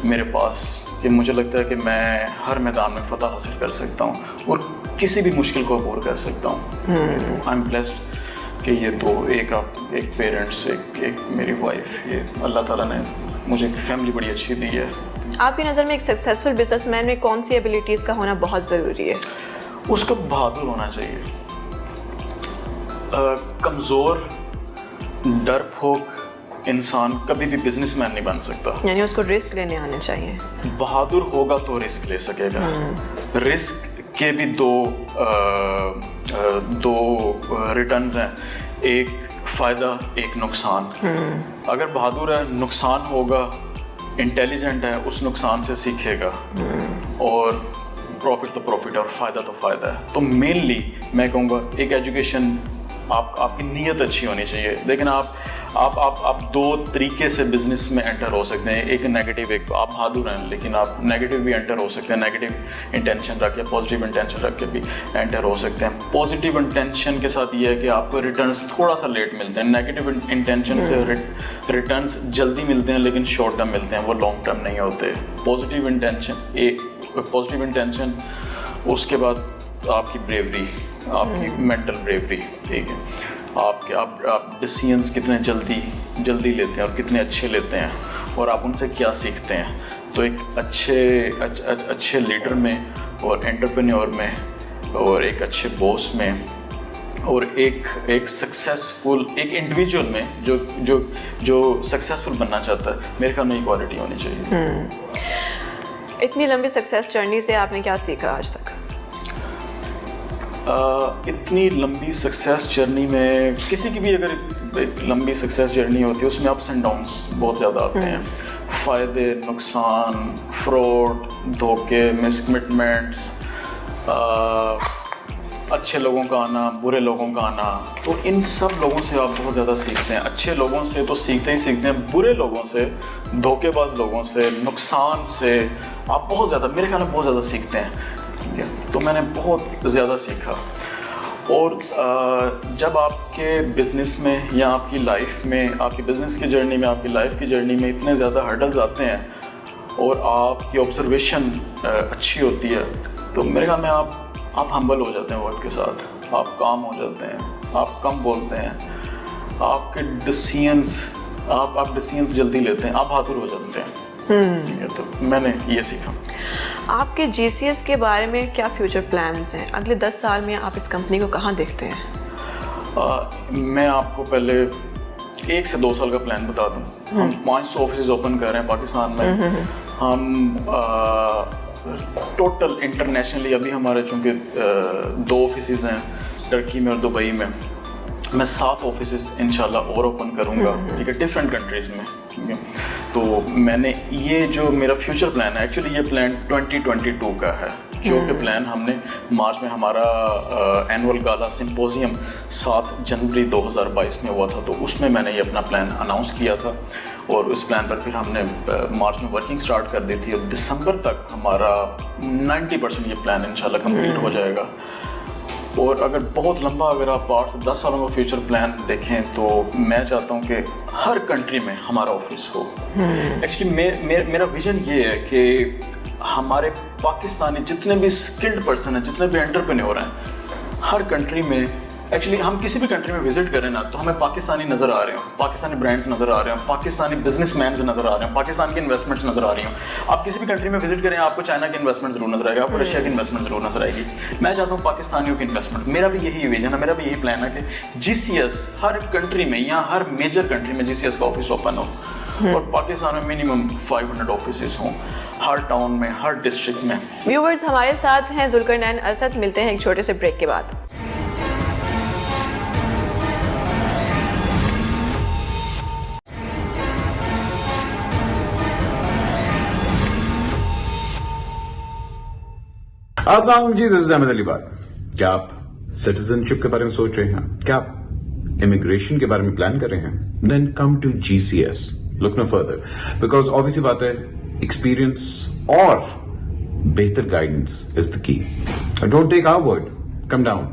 मेरे पास कि मुझे लगता है कि मैं हर मैदान में फतह हासिल कर सकता हूँ और किसी भी मुश्किल को अबूर कर सकता हूँ. आई एम ब्लेस्ड कि ये दो, एक पेरेंट्स, एक मेरी वाइफ, ये अल्लाह ताला ने मुझे फैमिली बड़ी अच्छी दी है. आपकी नज़र में एक सक्सेसफुल बिजनेसमैन में कौन सी एबिलिटीज़ का होना बहुत ज़रूरी है? उसको बहादुर होना चाहिए. कमज़ोर, डरपोक इंसान कभी भी बिजनेसमैन नहीं बन सकता. यानी उसको रिस्क लेने आने चाहिए. बहादुर होगा तो रिस्क ले सकेगा. रिस्क के भी दो रिटर्न्स हैं, एक फ़ायदा, एक नुकसान. अगर बहादुर है, नुकसान होगा, इंटेलिजेंट है, उस नुकसान से सीखेगा. और प्रॉफिट तो प्रॉफिट है और फ़ायदा तो फ़ायदा है. तो मेनली मैं कहूँगा एक एजुकेशन, आपकी नीयत अच्छी होनी चाहिए. लेकिन आप दो तरीके से बिजनेस में एंटर हो सकते हैं. एक नेगेटिव, एक आप बहादुर हैं लेकिन आप नेगेटिव भी एंटर हो सकते हैं. नेगेटिव इंटेंशन रख के, पॉजिटिव इंटेंशन रख के भी एंटर हो सकते हैं. पॉजिटिव इंटेंशन के साथ ये है कि आपको रिटर्न्स थोड़ा सा लेट मिलते हैं. नेगेटिव इंटेंशन से रिटर्न्स जल्दी मिलते हैं लेकिन शॉर्ट टर्म मिलते हैं, वो लॉन्ग टर्म नहीं होते. पॉजिटिव इंटेंशन, उसके बाद आपकी ब्रेवरी, आपकी मेंटल ब्रेवरी. ठीक है, आप डिसीजंस कितने जल्दी लेते हैं और कितने अच्छे लेते हैं, और आप उनसे क्या सीखते हैं. तो एक अच्छे लीडर में और एंटरप्रेन्योर में और एक अच्छे बॉस में और एक सक्सेसफुल एक इंडिविजुअल में जो सक्सेसफुल बनना चाहता है, मेरे ख्याल में ये क्वालिटी होनी चाहिए. इतनी लंबी सक्सेस जर्नी से आपने क्या सीखा आज तक? इतनी लंबी सक्सेस जर्नी में किसी की भी अगर एक लंबी सक्सेस जर्नी होती है उसमें अप्स एंड डाउन्स बहुत ज़्यादा आते हैं. फ़ायदे नुकसान, फ्रॉड, धोखे, मिसकमिटमेंट्स, अच्छे लोगों का आना, बुरे लोगों का आना, तो इन सब लोगों से आप बहुत ज़्यादा सीखते हैं। अच्छे लोगों से तो सीखते ही सीखते हैं, बुरे लोगों से, धोखेबाज लोगों से, नुकसान से आप बहुत ज़्यादा, मेरे ख्याल में बहुत ज़्यादा सीखते हैं। ठीक है, तो मैंने बहुत ज़्यादा सीखा। और जब आपके बिज़नेस में या आपकी लाइफ में, आपकी बिज़नेस की जर्नी में, आपकी लाइफ की जर्नी में इतने ज़्यादा हर्डल्स आते हैं और आपकी ऑब्जर्वेशन अच्छी होती है, तो मेरे ख्याल में आप हम्बल हो जाते हैं वक्त के साथ, आप काम हो जाते हैं, आप कम बोलते हैं, आपके डिसीजंस आप डिसीजंस जल्दी लेते हैं, आप बहादुर हो जाते हैं। ठीक है, तो मैंने ये सीखा। आपके GCS के बारे में क्या फ्यूचर प्लान्स हैं? अगले 10 साल में आप इस कंपनी को कहाँ देखते हैं? मैं आपको पहले 1 से 2 साल का प्लान बता दूं। हम 500 ऑफिस ओपन कर रहे हैं पाकिस्तान में। हम टोटल इंटरनेशनली अभी हमारे चूँकि 2 ऑफिस हैं टर्की में और दुबई में, मैं 7 ऑफिस इंशाल्लाह और ओपन करूँगा, ठीक है, डिफरेंट कंट्रीज़ में। ठीक है, तो मैंने ये जो मेरा फ्यूचर प्लान है, एक्चुअली ये प्लान 2022 का है, जो कि प्लान हमने मार्च में हमारा एनुअल गाला सिम्पोजियम 7 जनवरी 2022 में हुआ था, तो उसमें मैंने ये अपना प्लान अनाउंस किया था और उस प्लान पर फिर हमने मार्च में वर्किंग स्टार्ट कर दी थी और दिसंबर तक हमारा 90% ये प्लान इंशाल्लाह कंप्लीट हो जाएगा। और अगर बहुत लंबा, अगर आप 8 से 10 सालों का फ्यूचर प्लान देखें तो मैं चाहता हूँ कि हर कंट्री में हमारा ऑफिस हो। एक्चुअली मेरा विजन ये है कि हमारे पाकिस्तानी जितने भी स्किल्ड पर्सन हैं, जितने भी एंटरप्रेन्योर हैं, हर कंट्री में, एक्चुअली हम किसी भी कंट्री में विजिट करें ना तो हमें पाकिस्तानी नज़र आ रहे हो, पाकिस्तानी ब्रांड्स नज़र आ रहे हो, पाकिस्तानी बिजनेसमैन नज़र आ रहे हैं, पाकिस्तान की इन्वेस्टमेंट्स नज़र आ रही हो। आप किसी भी कंट्री में विजिट करें, आपको चाइना की इन्वेस्टमेंट जरूर नजर आएगी, आपको रशिया की इन्वेस्टमेंट जरूर नजर आएगी। मैं चाहता हूँ पाकिस्तानियों की इन्वेस्टमेंट, मेरा भी यही विजन है, मेरा भी यही प्लान है कि GCS हर कंट्री में या हर मेजर कंट्री में GCS का ऑफिस ओपन हो और पाकिस्तान में मिनिमम 500 ऑफिस हों, हर टाउन में, हर डिस्ट्रिक्ट में। व्यूवर्स, हमारे साथ हैं जुल्करनैन असद। मिलते हैं एक छोटे से ब्रेक के बाद। अस्सलाम जी, दिस इज अहमद अली बात। क्या आप सिटीजनशिप के बारे में सोच रहे हैं? क्या आप इमिग्रेशन के बारे में प्लान कर रहे हैं? Then come to GCS, look no further, because obviously बात है, एक्सपीरियंस और बेहतर guidance is the key. Don't take our word, come down,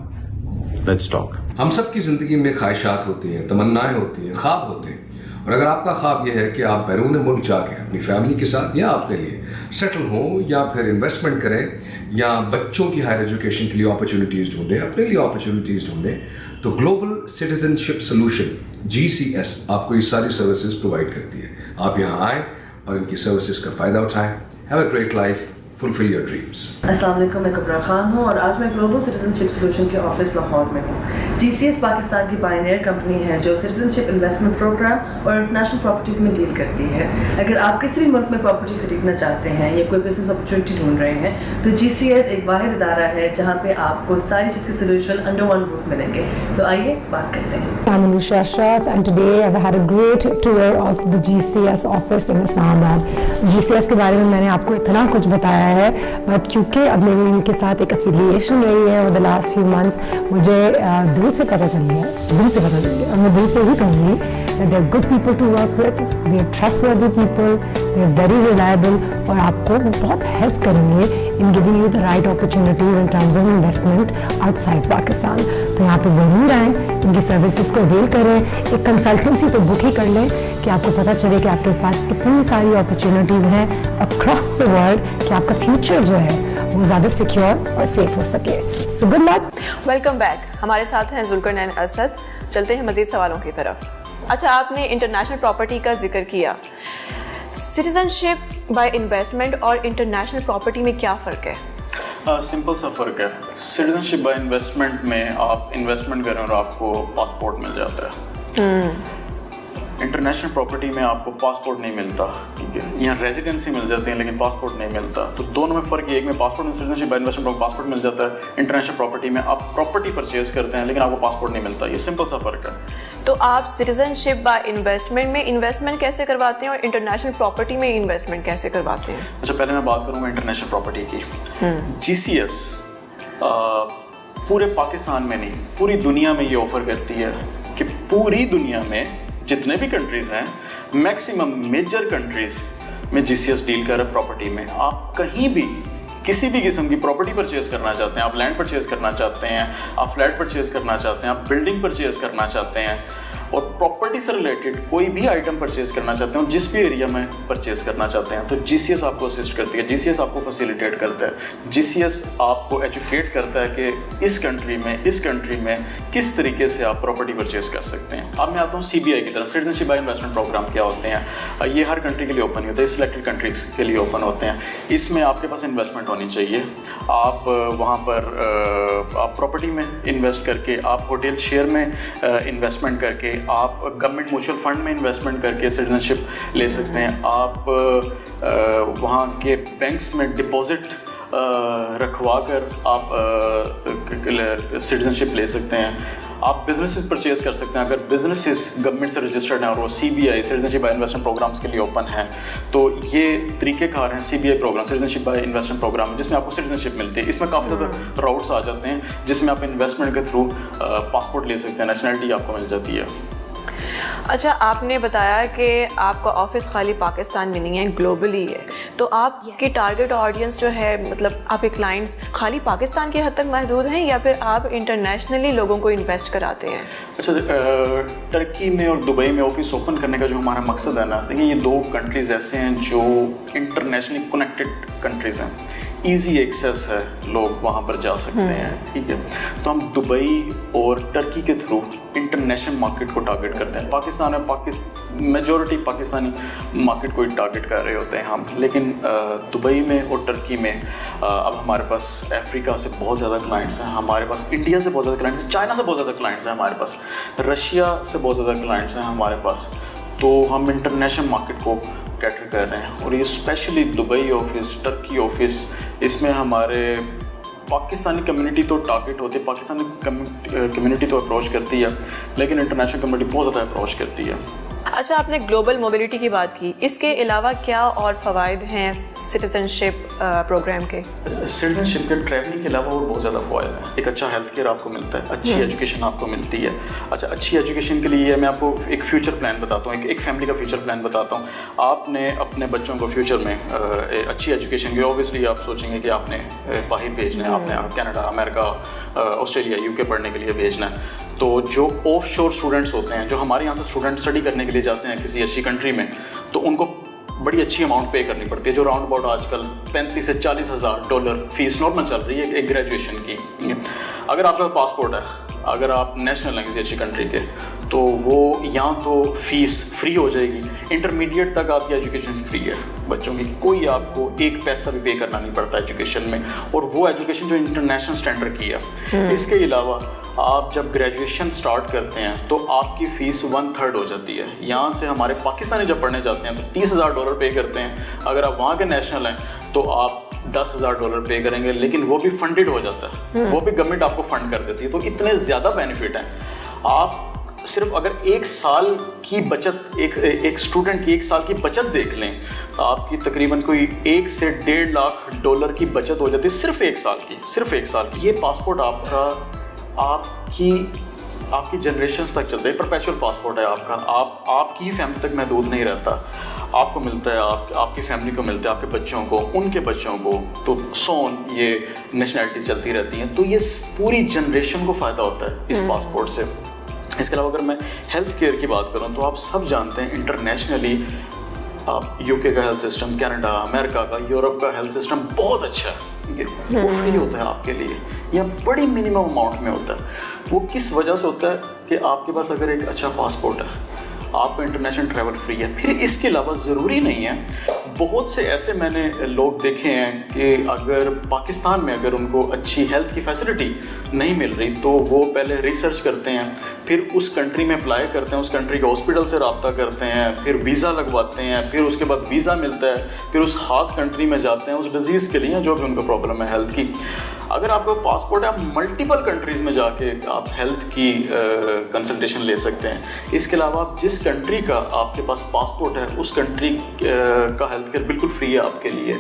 let's talk. हम सब की ज़िंदगी में ख्वाहिशात होती हैं, तमन्नाएं होती हैं, ख्वाब होते हैं। और अगर आपका ख्वाब यह है कि आप बैरून मुल्क जाके अपनी फैमिली के साथ या अपने लिए सेटल हों या फिर इन्वेस्टमेंट करें या बच्चों की हायर एजुकेशन के लिए अपॉर्चुनिटीज़ ढूंढें, अपने लिए अपॉर्चुनिटीज़ ढूंढें, तो ग्लोबल सिटीजनशिप सॉल्यूशन GCS आपको ये सारी सर्विसेज प्रोवाइड करती है। आप यहाँ आएँ और इनकी सर्विसेज का फ़ायदा उठाएँ। Have a great life, fulfill your dreams. अस्सलाम वालेकुम, मैं कबरा खान हूँ और आज मैं ग्लोबल सिटीजनशिप सॉल्यूशन के ऑफिस लाहौर में हूँ। GCS पाकिस्तान की पायनियर कंपनी है जो सिटीजनशिप इन्वेस्टमेंट प्रोग्राम और इंटरनेशनल प्रॉपर्टीज़ में डील करती है। अगर आप किसी भी मुल्क में प्रॉपर्टी खरीदना चाहते हैं या कोई बिजनेस अपॉर्चुनिटी ढूंढ रहे हैं तो GCS एक वाहिद इदारा है जहाँ पे आपको सारी चीज़ के सोल्यूशन अंडर वन रूफ मिलेंगे। तो आइए बात करते हैं। I'm Anusha Ashraf and today I've had a great tour of the GCS office in Islamabad. GCS के बारे में मैंने आपको इतना कुछ बताया है, बट क्योंकि अब मेरी इनके साथ एक एफिलिएशन रही है over the last few months, मुझे दिल से पता चल गया, दिल से पता चल गया, और मैं दिल से ही कहूँगी that they're good people to work with, they're trustworthy people, they're very reliable और आपको बहुत हेल्प करेंगे in giving you the right opportunities in terms of investment outside Pakistan. तो यहाँ पे ज़रूर आएँ, इनकी सर्विसेज को अवेल करें, एक कंसल्टेंसी तो बुक ही कर लें कि आपको पता चले कि आपके पास कितनी सारी अपॉर्चुनिटीज़ हैं अक्रॉस द वर्ल्ड कि आपका फ्यूचर जो है वो ज़्यादा सिक्योर और सेफ हो सके। So good luck. Welcome back. हमारे साथ हैं जुल्करनैन असद। चलते हैं मज़ीद सवालों की तरफ। अच्छा, आपने इंटरनेशनल प्रॉपर्टी का जिक्र किया। सिटीजनशिप बाय इन्वेस्टमेंट और इंटरनेशनल प्रॉपर्टी में क्या फ़र्क है? सिंपल सा फ़र्क है। सिटीजनशिप बाय इन्वेस्टमेंट में आप इन्वेस्टमेंट करें और आपको पासपोर्ट मिल जाता है। इंटरनेशनल प्रॉपर्टी में आपको पासपोर्ट नहीं मिलता, ठीक है, यहाँ रेजिडेंसी मिल जाती है लेकिन पासपोर्ट नहीं मिलता। तो दोनों में फ़र्क ये, एक में पासपोर्ट में सिटीजनशिप बाय इन्वेस्टमेंट पासपोर्ट मिल जाता है, इंटरनेशनल प्रॉपर्टी में आप प्रॉपर्टी परचेज करते हैं लेकिन आपको पासपोर्ट नहीं मिलता। ये सिंपल सा फ़र्क है। तो आप सिटीजनशिप बाय इन्वेस्टमेंट में इन्वेस्टमेंट कैसे करवाते हैं और इंटरनेशनल प्रॉपर्टी में इन्वेस्टमेंट कैसे करवाते हैं? अच्छा, पहले मैं बात करूँगा इंटरनेशनल प्रॉपर्टी की। GCS पूरे पाकिस्तान में नहीं, पूरी दुनिया में ये ऑफ़र करती है कि पूरी दुनिया में जितने भी कंट्रीज़ हैं, मैक्सिमम मेजर कंट्रीज़ में GCS डील कर रहा है प्रॉपर्टी में। आप कहीं भी किसी भी किस्म की प्रॉपर्टी परचेज़ करना चाहते हैं, आप लैंड परचेज़ करना चाहते हैं, आप फ्लैट परचेज़ करना चाहते हैं, आप बिल्डिंग परचेज़ करना चाहते हैं और प्रॉपर्टी से रिलेटेड कोई भी आइटम परचेज़ करना चाहते हैं, जिस भी एरिया में परचेज़ करना चाहते हैं, तो GCS आपको असिस्ट करती है, GCS आपको फैसिलिटेट करता है, GCS आपको एजुकेट करता है कि इस कंट्री में किस तरीके से आप प्रॉपर्टी परचेज़ कर सकते हैं। अब मैं आता हूँ CBI की तरफ। सिटीजनशिप बाय इन्वेस्टमेंट प्रोग्राम क्या होते हैं? ये हर कंट्री के लिए ओपन नहीं होते, सिलेक्टेड कंट्रीज़ के लिए ओपन होते हैं। इसमें आपके पास इन्वेस्टमेंट होनी चाहिए। आप वहाँ पर आप प्रॉपर्टी में इन्वेस्ट करके, आप होटल शेयर में इन्वेस्टमेंट करके, आप गवर्नमेंट म्यूचुअल फंड में इन्वेस्टमेंट करके सिटीजनशिप ले सकते हैं। आप वहाँ के बैंक्स में डिपॉजिट रखवा कर आप सिटीजनशिप ले सकते हैं। आप बिजनेसेस परचेज कर सकते हैं। अगर बिजनेसेस गवर्नमेंट से रजिस्टर्ड हैं और वो CBI citizenship by investment programs के लिए ओपन हैं, तो ये तरीक़ेकार हैं CBI program, citizenship by investment program, जिसमें आपको सिटीजनशिप मिलती है। इसमें काफ़ी ज़्यादा राउट्स आ जाते हैं जिसमें आप इन्वेस्टमेंट के थ्रू पासपोर्ट ले सकते हैं, नेशनलिटी आपको मिल जाती है। अच्छा, आपने बताया कि आपका ऑफिस खाली पाकिस्तान में नहीं है, ग्लोबली है, तो आपकी टारगेट ऑडियंस जो है, मतलब आपके क्लाइंट्स खाली पाकिस्तान के हद तक महदूद हैं या फिर आप इंटरनेशनली लोगों को इन्वेस्ट कराते हैं? अच्छा, टर्की में और दुबई में ऑफिस ओपन करने का जो हमारा मकसद है ना, देखिए ये दो कंट्रीज़ ऐसे हैं जो इंटरनेशनली कनेक्टेड कंट्रीज़ हैं, ईजी एक्सेस है, लोग वहाँ पर जा सकते हैं, ठीक है। तो हम दुबई और टर्की के थ्रू इंटरनेशनल मार्केट को टारगेट करते हैं। पाकिस्तान में मेजॉरिटी पाकिस्तानी मार्केट को ही टारगेट कर रहे होते हैं हम, लेकिन दुबई में और टर्की में अब हमारे पास अफ्रीका से बहुत ज़्यादा क्लाइंट्स हैं, हमारे पास इंडिया से बहुत ज़्यादा क्लाइंट्स हैं, चाइना से बहुत ज़्यादा क्लाइंट्स हैं हमारे पास, रशिया से बहुत ज़्यादा क्लाइंट्स हैं हमारे पास। तो हम इंटरनेशनल मार्केट को कैटर कर रहे हैं और ये specially Dubai office, Turkey office, इसमें हमारे पाकिस्तानी कम्युनिटी तो टारगेट होती है, पाकिस्तानी कम्युनिटी तो अप्रोच करती है, लेकिन इंटरनेशनल कम्युनिटी बहुत ज़्यादा अप्रोच करती है। अच्छा, आपने ग्लोबल मोबिलिटी की बात की, इसके अलावा क्या और फ़वाइद हैं सिटीजनशिप प्रोग्राम के? सिटीजनशिप के ट्रैवलिंग के अलावा और बहुत ज़्यादा फ़ायदा है। एक अच्छा हेल्थ केयर आपको मिलता है, अच्छी एजुकेशन आपको मिलती है। अच्छा, अच्छी एजुकेशन के लिए मैं आपको एक फ्यूचर प्लान बताता हूँ, एक फैमिली का फ्यूचर प्लान बताता हूँ। आपने अपने बच्चों को फ्यूचर में अच्छी एजुकेशन की, ऑब्वियसली आप सोचेंगे कि आपने बाहर भेजना है, आपने कनाडा, अमेरिका, ऑस्ट्रेलिया, UK पढ़ने के लिए भेजना है। तो जो ऑफ शोर स्टूडेंट्स होते हैं, जो हमारे यहाँ से स्टूडेंट स्टडी करने के लिए जाते हैं किसी अच्छी कंट्री में, तो उनको बड़ी अच्छी अमाउंट पे करनी पड़ती है, जो राउंड अबाउट आजकल 35 से 40 हज़ार डॉलर फीस नॉर्मल चल रही है एक ग्रेजुएशन की। अगर आपका पासपोर्ट है, अगर आप नेशनल हैं किसी अच्छी कंट्री के, तो वो यहाँ तो फीस फ्री हो जाएगी, इंटरमीडिएट तक आपकी एजुकेशन फ्री है बच्चों की, कोई आपको एक पैसा भी पे करना नहीं पड़ता एजुकेशन में, और वो एजुकेशन जो इंटरनेशनल स्टैंडर्ड की है। इसके अलावा आप जब ग्रेजुएशन स्टार्ट करते हैं तो आपकी फ़ीस 1/3 हो जाती है। यहाँ से हमारे पाकिस्तानी जब पढ़ने जाते हैं तो $30,000 पे करते हैं, अगर आप वहाँ के नेशनल हैं तो आप $10,000 पे करेंगे, लेकिन वो भी फंडेड हो जाता है, वो भी गवर्नमेंट आपको फंड कर देती है। तो इतने ज़्यादा बेनिफिट हैं। आप सिर्फ अगर एक साल की बचत, एक स्टूडेंट की एक साल की बचत देख लें, तो आपकी तकरीबन कोई $1 से $1.5 लाख की बचत हो जाती है सिर्फ एक साल की, सिर्फ एक साल की। ये पासपोर्ट आपका आपकी जनरेशन तक चलता है, परपेचुअल पासपोर्ट है आपका, आपकी फैमिली तक महदूद नहीं रहता, आपको मिलता है, आपकी फैमिली को मिलता है, आपके बच्चों को, उनके बच्चों को, तो सोन ये नेशनलिटी चलती रहती हैं। तो ये पूरी जनरेशन को फ़ायदा होता है इस पासपोर्ट से। इसके अलावा अगर मैं हेल्थ केयर की बात करूँ तो आप सब जानते हैं इंटरनेशनली आप UK का हेल्थ सिस्टम, कनाडा, अमेरिका का, यूरोप का हेल्थ सिस्टम बहुत अच्छा है, वो फ्री होता है आपके लिए, यहाँ बड़ी मिनिमम अमाउंट में होता है। वो किस वजह से होता है कि आपके पास अगर एक अच्छा पासपोर्ट है, آپ کو انٹرنیشنل ٹریول فری ہے. پھر اس کے علاوہ ضروری نہیں ہے, بہت سے ایسے میں نے لوگ دیکھے ہیں کہ اگر پاکستان میں اگر ان کو اچھی ہیلتھ کی فیسلٹی نہیں مل رہی تو وہ پہلے ریسرچ کرتے ہیں, پھر اس کنٹری میں اپلائی کرتے ہیں, اس کنٹری کے ہاسپٹل سے رابطہ کرتے ہیں, پھر ویزا لگواتے ہیں, پھر اس کے بعد ویزا ملتا ہے, پھر اس خاص کنٹری میں جاتے ہیں اس ڈیزیز کے لیے جو بھی ان کو پرابلم ہے ہیلتھ کی. اگر آپ کا پاسپورٹ ہے آپ ملٹیپل کنٹریز میں جا کے آپ ہیلتھ کی کنسلٹیشن لے سکتے ہیں. اس کے علاوہ آپ جس کنٹری کا آپ کے پاس پاسپورٹ ہے اس کنٹری کا ہیلتھ کیئر بالکل فری ہے آپ کے لیے,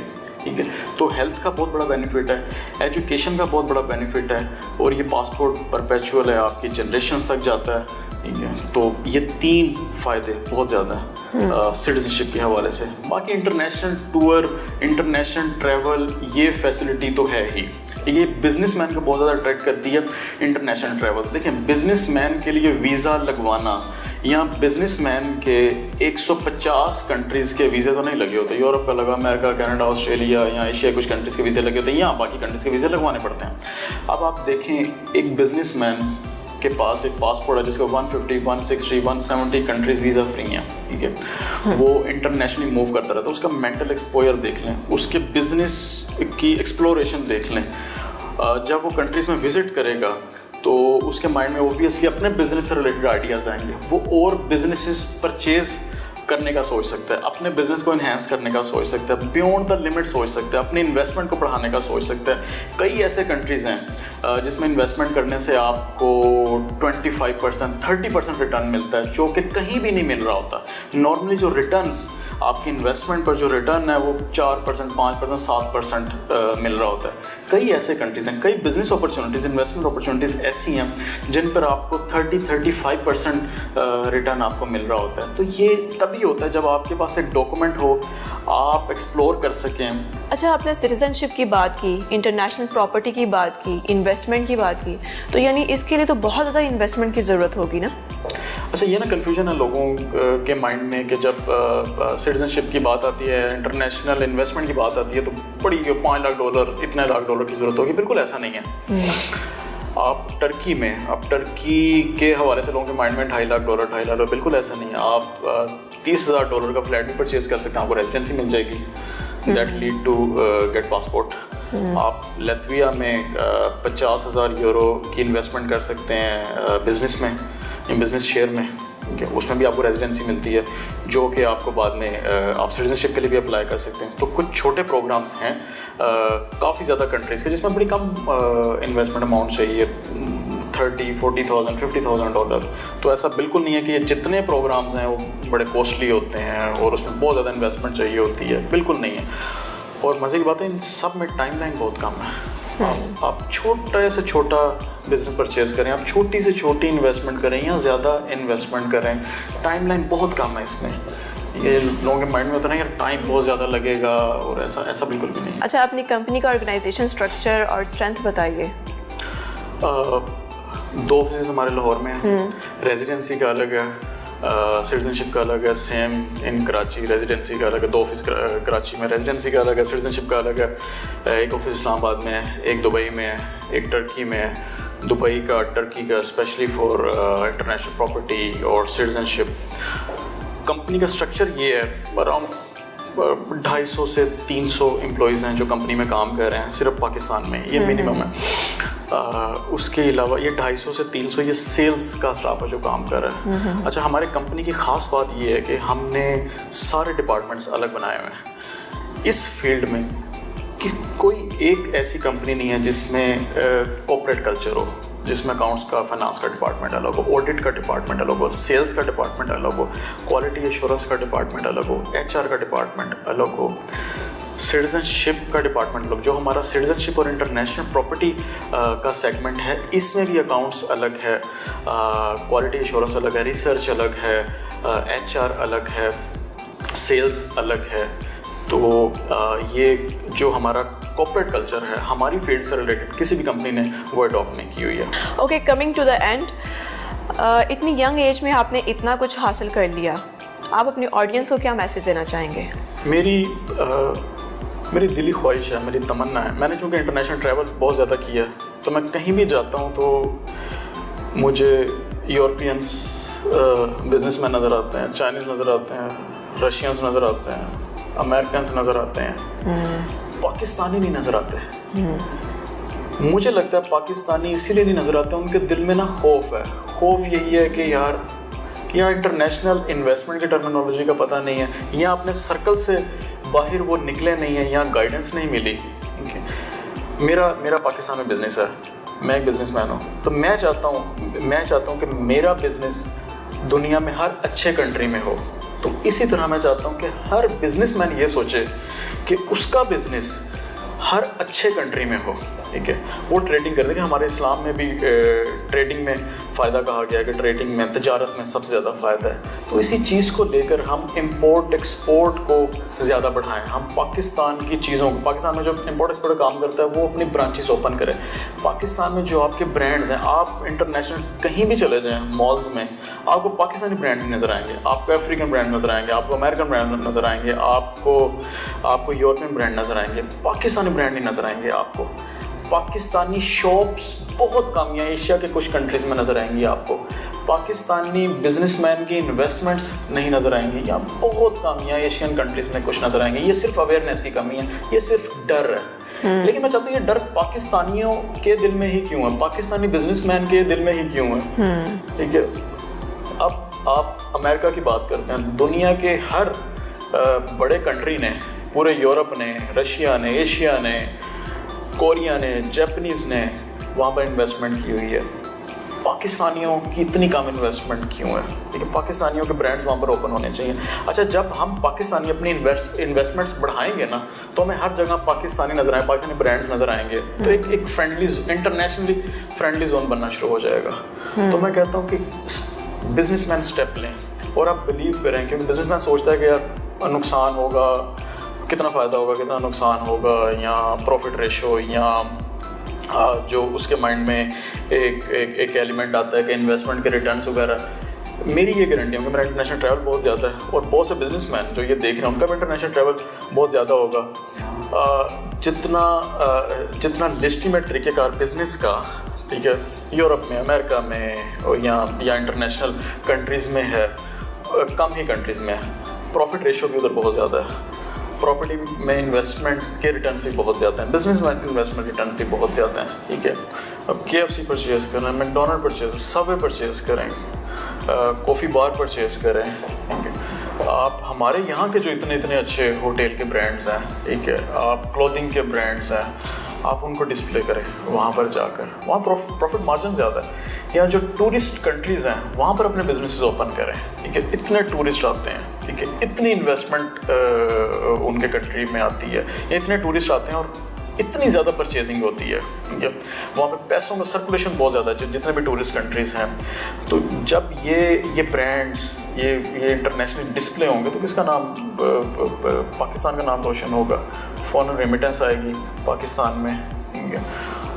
ٹھیک ہے. تو ہیلتھ کا بہت بڑا بینیفٹ ہے, ایجوکیشن کا بہت بڑا بینیفٹ ہے, اور یہ پاسپورٹ پرپیچول ہے, آپ کی جنریشنز تک جاتا ہے, ٹھیک ہے. تو یہ 3 فائدے بہت زیادہ ہیں سٹیزن شپ کے حوالے سے. باقی انٹرنیشنل ٹور, انٹرنیشنل ٹریول یہ فیسلٹی تو ہے ہی. یہ بزنس مین کو بہت زیادہ اٹریکٹ کرتی ہے انٹرنیشنل ٹریول. دیکھیں بزنس مین کے لیے ویزا لگوانا, یا بزنس مین کے 150 کنٹریز کے ویزے تو نہیں لگے ہوتے, یورپ کا لگا, امریکہ, کینیڈا, آسٹریلیا یا ایشیا کچھ کنٹریز کے ویزے لگے ہوتے ہیں, یا باقی کنٹریز کے ویزے لگوانے پڑتے ہیں. اب آپ دیکھیں ایک بزنس مین کے پاس ایک پاسپورٹ ہے جس کو 150, 160, 170 کنٹریز ویزا فری ہیں, ٹھیک ہے. وہ انٹرنیشنلی موو کرتا رہتا ہے. اس کا مینٹل ایکسپوئر دیکھ لیں, اس کے بزنس کی ایکسپلوریشن دیکھ لیں. جب وہ کنٹریز میں وزٹ کرے گا تو اس کے مائنڈ میں اوبویسلی اپنے بزنس سے ریلیٹڈ آئیڈیاز آئیں گے. وہ اور بزنسز پرچیز کرنے کا سوچ سکتا ہے, اپنے بزنس کو انہینس کرنے کا سوچ سکتا ہے, بیونڈ دا لمٹ سوچ سکتا ہے, اپنی انویسٹمنٹ کو بڑھانے کا سوچ سکتا ہے. کئی ایسے کنٹریز ہیں جس میں انویسٹمنٹ کرنے سے آپ کو 25%, 30% ریٹرن ملتا ہے, جو کہ کہیں بھی نہیں مل رہا ہوتا. نارملی جو ریٹرنس آپ کی انویسٹمنٹ پر جو ریٹرن ہے وہ 4%, 5%, 7% مل رہا ہوتا ہے. کئی ایسے کنٹریز ہیں, کئی بزنس اپرچونیٹیز, انویسٹمنٹ اپرچونیٹیز ایسی ہیں جن پر آپ کو 30-35% ریٹرن آپ کو مل رہا ہوتا ہے. تو یہ تبھی ہوتا ہے جب آپ کے پاس ایک ڈاکومنٹ ہو, آپ ایکسپلور کر سکیں. اچھا, آپ نے سٹیزن شپ کی بات کی, انٹرنیشنل پراپرٹی کی بات کی, انویسٹمنٹ کی بات کی, تو یعنی اس کے لیے تو بہت زیادہ انویسٹمنٹ کی ضرورت ہوگی نا. اچھا, یہ نا کنفیوژن ہے لوگوں کے مائنڈ میں کہ جب سٹیزن شپ کی بات آتی ہے, انٹرنیشنل انویسٹمنٹ کی بات آتی ہے تو بڑی $5 لاکھ, اتنے $1 لاکھ کی ضرورت ہوگی. بالکل ایسا نہیں ہے. آپ ٹرکی میں, اب ٹرکی کے حوالے سے لوگوں کے مائنڈ میں $2.5 لاکھ, بالکل ایسا نہیں ہے. آپ $30,000 کا فلیٹ بھی پرچیز کر سکتے ہیں, آپ کو ریزیڈنسی مل جائے گی. That lead to get passport. آپ لیتویا میں €50,000 کی انویسٹمنٹ کر سکتے ہیں بزنس میں, بزنس شیئر میں, اس میں بھی آپ کو ریزیڈنسی ملتی ہے, جو کہ آپ کو بعد میں آپ سٹیزن شپ کے لیے بھی اپلائی کر سکتے ہیں. تو کچھ چھوٹے پروگرامس ہیں کافی زیادہ کنٹریز کے جس میں بڑی کم انویسٹمنٹ اماؤنٹ چاہیے, $30,000, $40,000, $50,000. تو ایسا بالکل نہیں ہے کہ یہ جتنے پروگرامز ہیں وہ بڑے کوسٹلی ہوتے ہیں اور اس میں بہت زیادہ انویسٹمنٹ چاہیے ہوتی ہے, بالکل نہیں ہے. اور مزے کی بات ہے ان سب میں ٹائم لائن بہت کم ہے. آپ چھوٹا سے چھوٹا بزنس پرچیز کریں, آپ چھوٹی سے چھوٹی انویسٹمنٹ کریں یا زیادہ انویسٹمنٹ کریں, ٹائم لائن بہت کم ہے اس میں. یہ لوگوں کے مائنڈ میں ہوتا ہے کہ ٹائم بہت زیادہ لگے گا, اور ایسا بالکل بھی نہیں. اچھا, اپنی کمپنی کا آرگنائزیشن اسٹرکچر اور اسٹرینتھ بتائیے. 2 آفسز ہمارے لاہور میں ہیں, ریزیڈنسی کا الگ ہے, سٹیزن شپ کا الگ ہے. سیم ان کراچی, ریزیڈنسی کا الگ ہے. 2 آفس کراچی میں, ریزیڈنسی کا الگ ہے, سٹیزن شپ کا الگ ہے. ایک آفس اسلام آباد میں ہے, ایک دبئی میں ہے, ایک ٹرکی میں ہے. دبئی کا, ٹرکی کا اسپیشلی فار انٹرنیشنل پراپرٹی اور سٹیزن شپ. کمپنی کا اسٹرکچر یہ ہے, اراؤنڈ 250 سے 300 امپلائیز ہیں جو کمپنی میں کام کر رہے ہیں صرف پاکستان میں, یہ منیمم ہے. اس کے علاوہ یہ 250 سے 300 یہ سیلز کا اسٹاف ہے جو کام کر رہا ہے. اچھا, ہمارے کمپنی کی خاص بات یہ ہے کہ ہم نے سارے ڈپارٹمنٹس الگ بنائے ہوئے ہیں. اس فیلڈ میں کوئی ایک ایسی کمپنی نہیں ہے جس میں کارپوریٹ کلچر ہو, جس میں اکاؤنٹس کا, فائنانس کا ڈپارٹمنٹ الگ ہو, آڈٹ کا ڈپارٹمنٹ الگ ہو, سیلز کا ڈپارٹمنٹ الگ ہو, کوالٹی ایشورنس کا ڈپارٹمنٹ الگ ہو, HR کا ڈپارٹمنٹ الگ ہو, سٹیزن شپ کا ڈپارٹمنٹ الگ. جو ہمارا سٹیزن شپ اور انٹرنیشنل پراپرٹی کا سیگمنٹ ہے اس میں بھی اکاؤنٹس الگ ہے, کوالٹی ایشورنس الگ ہے, ریسرچ الگ ہے, HR الگ ہے, سیلز الگ ہے. تو یہ جو ہمارا کارپوریٹ کلچر ہے ہماری فیلڈ سے ریلیٹڈ کسی بھی کمپنی نے وہ اڈاپٹ نہیں کی ہوئی ہے. Okay, coming to the end, اتنی ینگ ایج میں آپ نے اتنا کچھ حاصل کر لیا, آپ اپنی آڈینس کو کیا میسیج دینا چاہیں گے؟ میری دلی خواہش ہے, میری تمنا ہے. میں نے چونکہ انٹرنیشنل ٹریول بہت زیادہ کیا ہے تو میں کہیں بھی جاتا ہوں تو مجھے یورپینس بزنس مین نظر آتے ہیں, چائنیز نظر آتے ہیں, رشینز نظر آتے ہیں, امریکنز نظر آتے ہیں, پاکستانی نہیں نظر آتے. مجھے لگتا ہے پاکستانی اسی لیے نہیں نظر آتے, ان کے دل میں نا خوف ہے. خوف یہی ہے کہ یار انٹرنیشنل انویسٹمنٹ کی ٹرمینالوجی کا پتہ نہیں ہے, یا اپنے سرکل سے باہر وہ نکلے نہیں ہیں, یا گائیڈنس نہیں ملی. میرا پاکستان میں بزنس ہے, میں ایک بزنس مین ہوں, تو میں چاہتا ہوں کہ میرا بزنس دنیا میں ہر اچھے کنٹری میں ہو. تو اسی طرح میں چاہتا ہوں کہ ہر بزنس مین یہ سوچے کہ اس کا بزنس ہر اچھے کنٹری میں ہو. ٹھیک ہے, وہ ٹریڈنگ کرتے ہیں. ہمارے اسلام میں بھی ٹریڈنگ میں فائدہ کہا گیا ہے کہ ٹریڈنگ میں, تجارت میں سب سے زیادہ فائدہ ہے. تو اسی چیز کو لے کر ہم امپورٹ ایکسپورٹ کو زیادہ بڑھائیں. ہم پاکستان کی چیزوں کو, پاکستان میں جو امپورٹ ایکسپورٹ کام کرتا ہے وہ اپنی برانچز اوپن کرے. پاکستان میں جو آپ کے برانڈز ہیں, آپ انٹرنیشنل کہیں بھی چلے جائیں مالز میں, آپ کو پاکستانی برانڈ نہیں نظر آئیں گے, آپ کو افریقن برانڈ نظر آئیں گے, آپ کو امریکن برانڈ نظر آئیں گے, آپ کو یورپین برانڈ نظر آئیں گے, پاکستانی برانڈ نہیں نظر آئیں گے. آپ کو پاکستانی شاپس بہت کم یا ایشیا کے کچھ کنٹریز میں نظر آئیں گی. آپ کو پاکستانی بزنس مین کی انویسٹمنٹس نہیں نظر آئیں گی, یا بہت کم یا ایشین کنٹریز میں کچھ نظر آئیں گے. یہ صرف اویئرنیس کی کمی ہے, یہ صرف ڈر ہے. لیکن میں چاہتا ہوں یہ ڈر پاکستانیوں کے دل میں ہی کیوں ہے, پاکستانی بزنس مین کے دل میں ہی کیوں ہے. ٹھیک ہے, اب آپ امریکہ کی بات کرتے ہیں, دنیا کے ہر بڑے کنٹری نے, پورے یورپ نے, رشیا نے, ایشیا نے, کوریا نے, جاپنیز نے وہاں پر انویسٹمنٹ کی ہوئی ہے. پاکستانیوں کی اتنی کم انویسٹمنٹ کیوں ہے؟ لیکن پاکستانیوں کے برانڈز وہاں پر اوپن ہونے چاہیے. اچھا, جب ہم پاکستانی اپنی انویسٹمنٹس بڑھائیں گے نا, تو ہمیں ہر جگہ پاکستانی نظر آئیں, پاکستانی برانڈز نظر آئیں گے, تو ایک فرینڈلی, انٹرنیشنلی فرینڈلی زون بننا شروع ہو جائے گا. تو میں کہتا ہوں کہ بزنس مین اسٹیپ لیں اور آپ بلیو کریں, کیونکہ بزنس مین سوچتا ہے کہ یار نقصان ہوگا, کتنا فائدہ ہوگا, کتنا نقصان ہوگا, یا پروفٹ ریشو, یا جو اس کے مائنڈ میں ایک ایلیمنٹ آتا ہے کہ انویسٹمنٹ کے ریٹرنس وغیرہ. میری یہ گارنٹی ہے کہ میرا انٹرنیشنل ٹریول بہت زیادہ ہے, اور بہت سے بزنس مین جو یہ دیکھ رہے ہیں ان کا بھی انٹرنیشنل ٹریول بہت زیادہ ہوگا. جتنا لیجٹیمیٹ طریقہ کار بزنس کا, ٹھیک ہے, یورپ میں, امریکہ میں, یا انٹرنیشنل کنٹریز میں ہے, کم ہی کنٹریز میں ہے. پروفٹ ریشو بھی ادھر بہت زیادہ ہے, پراپرٹی میں انویسٹمنٹ کے ریٹرنس بھی بہت زیادہ ہیں, بزنس میں انویسٹمنٹ ریٹرنس بھی بہت زیادہ ہیں. ٹھیک ہے, اب KFC پرچیز کریں, میکڈونلڈ پرچیز, سب وے پرچیز کریں, کافی بار پرچیز کریں. ٹھیک ہے, آپ ہمارے یہاں کے جو اتنے اچھے ہوٹل کے برانڈز ہیں, ٹھیک ہے, آپ کلودنگ کے برانڈز ہیں, آپ ان کو ڈسپلے کریں وہاں پر جا کر. وہاں پروفٹ مارجن زیادہ ہے. یا جو ٹورسٹ کنٹریز ہیں وہاں پر اپنے بزنسز اوپن کریں. ٹھیک ہے, اتنے ٹورسٹ آتے ہیں, ٹھیک ہے, اتنی انویسٹمنٹ ان کے کنٹری میں آتی ہے, یا اتنے ٹورسٹ آتے ہیں اور اتنی زیادہ پرچیزنگ ہوتی ہے. ٹھیک ہے, وہاں پہ پیسوں کا سرکولیشن بہت زیادہ ہے جتنے بھی ٹورسٹ کنٹریز ہیں. تو جب یہ برانڈس یہ انٹرنیشنل ڈسپلے ہوں گے تو کس کا نام, پاکستان کا نام روشن ہوگا. فارن ریمیٹنس آئے گی پاکستان میں, ٹھیک ہے,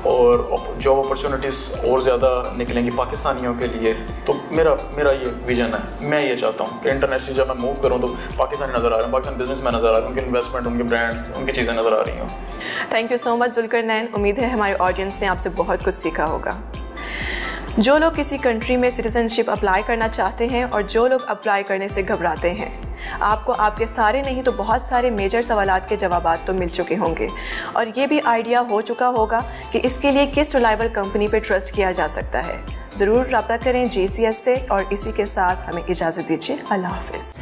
اور جاب اپرچونیٹیز اور زیادہ نکلیں گی پاکستانیوں کے لیے. تو میرا یہ ویژن ہے, میں یہ چاہتا ہوں کہ انٹرنیشنل جب میں موو کروں تو پاکستانی نظر آ رہے ہیں, پاکستانی بزنس میں نظر آ رہے ہیں, ان کی انویسٹمنٹ, ان کے برانڈ, ان کی چیزیں نظر آ رہی ہوں. تھینک یو سو مچ ذوالقرنین. امید ہے ہمارے آڈینس نے آپ سے بہت کچھ سیکھا ہوگا. جو لوگ کسی کنٹری میں سٹیزن شپ اپلائی کرنا چاہتے ہیں اور جو لوگ اپلائی کرنے سے گھبراتے ہیں, آپ کو آپ کے سارے نہیں تو بہت سارے میجر سوالات کے جوابات تو مل چکے ہوں گے, اور یہ بھی آئیڈیا ہو چکا ہوگا کہ اس کے لیے کس ریلائبل کمپنی پہ ٹرسٹ کیا جا سکتا ہے. ضرور رابطہ کریں GCS سے, اور اسی کے ساتھ ہمیں اجازت دیجیے. اللہ حافظ.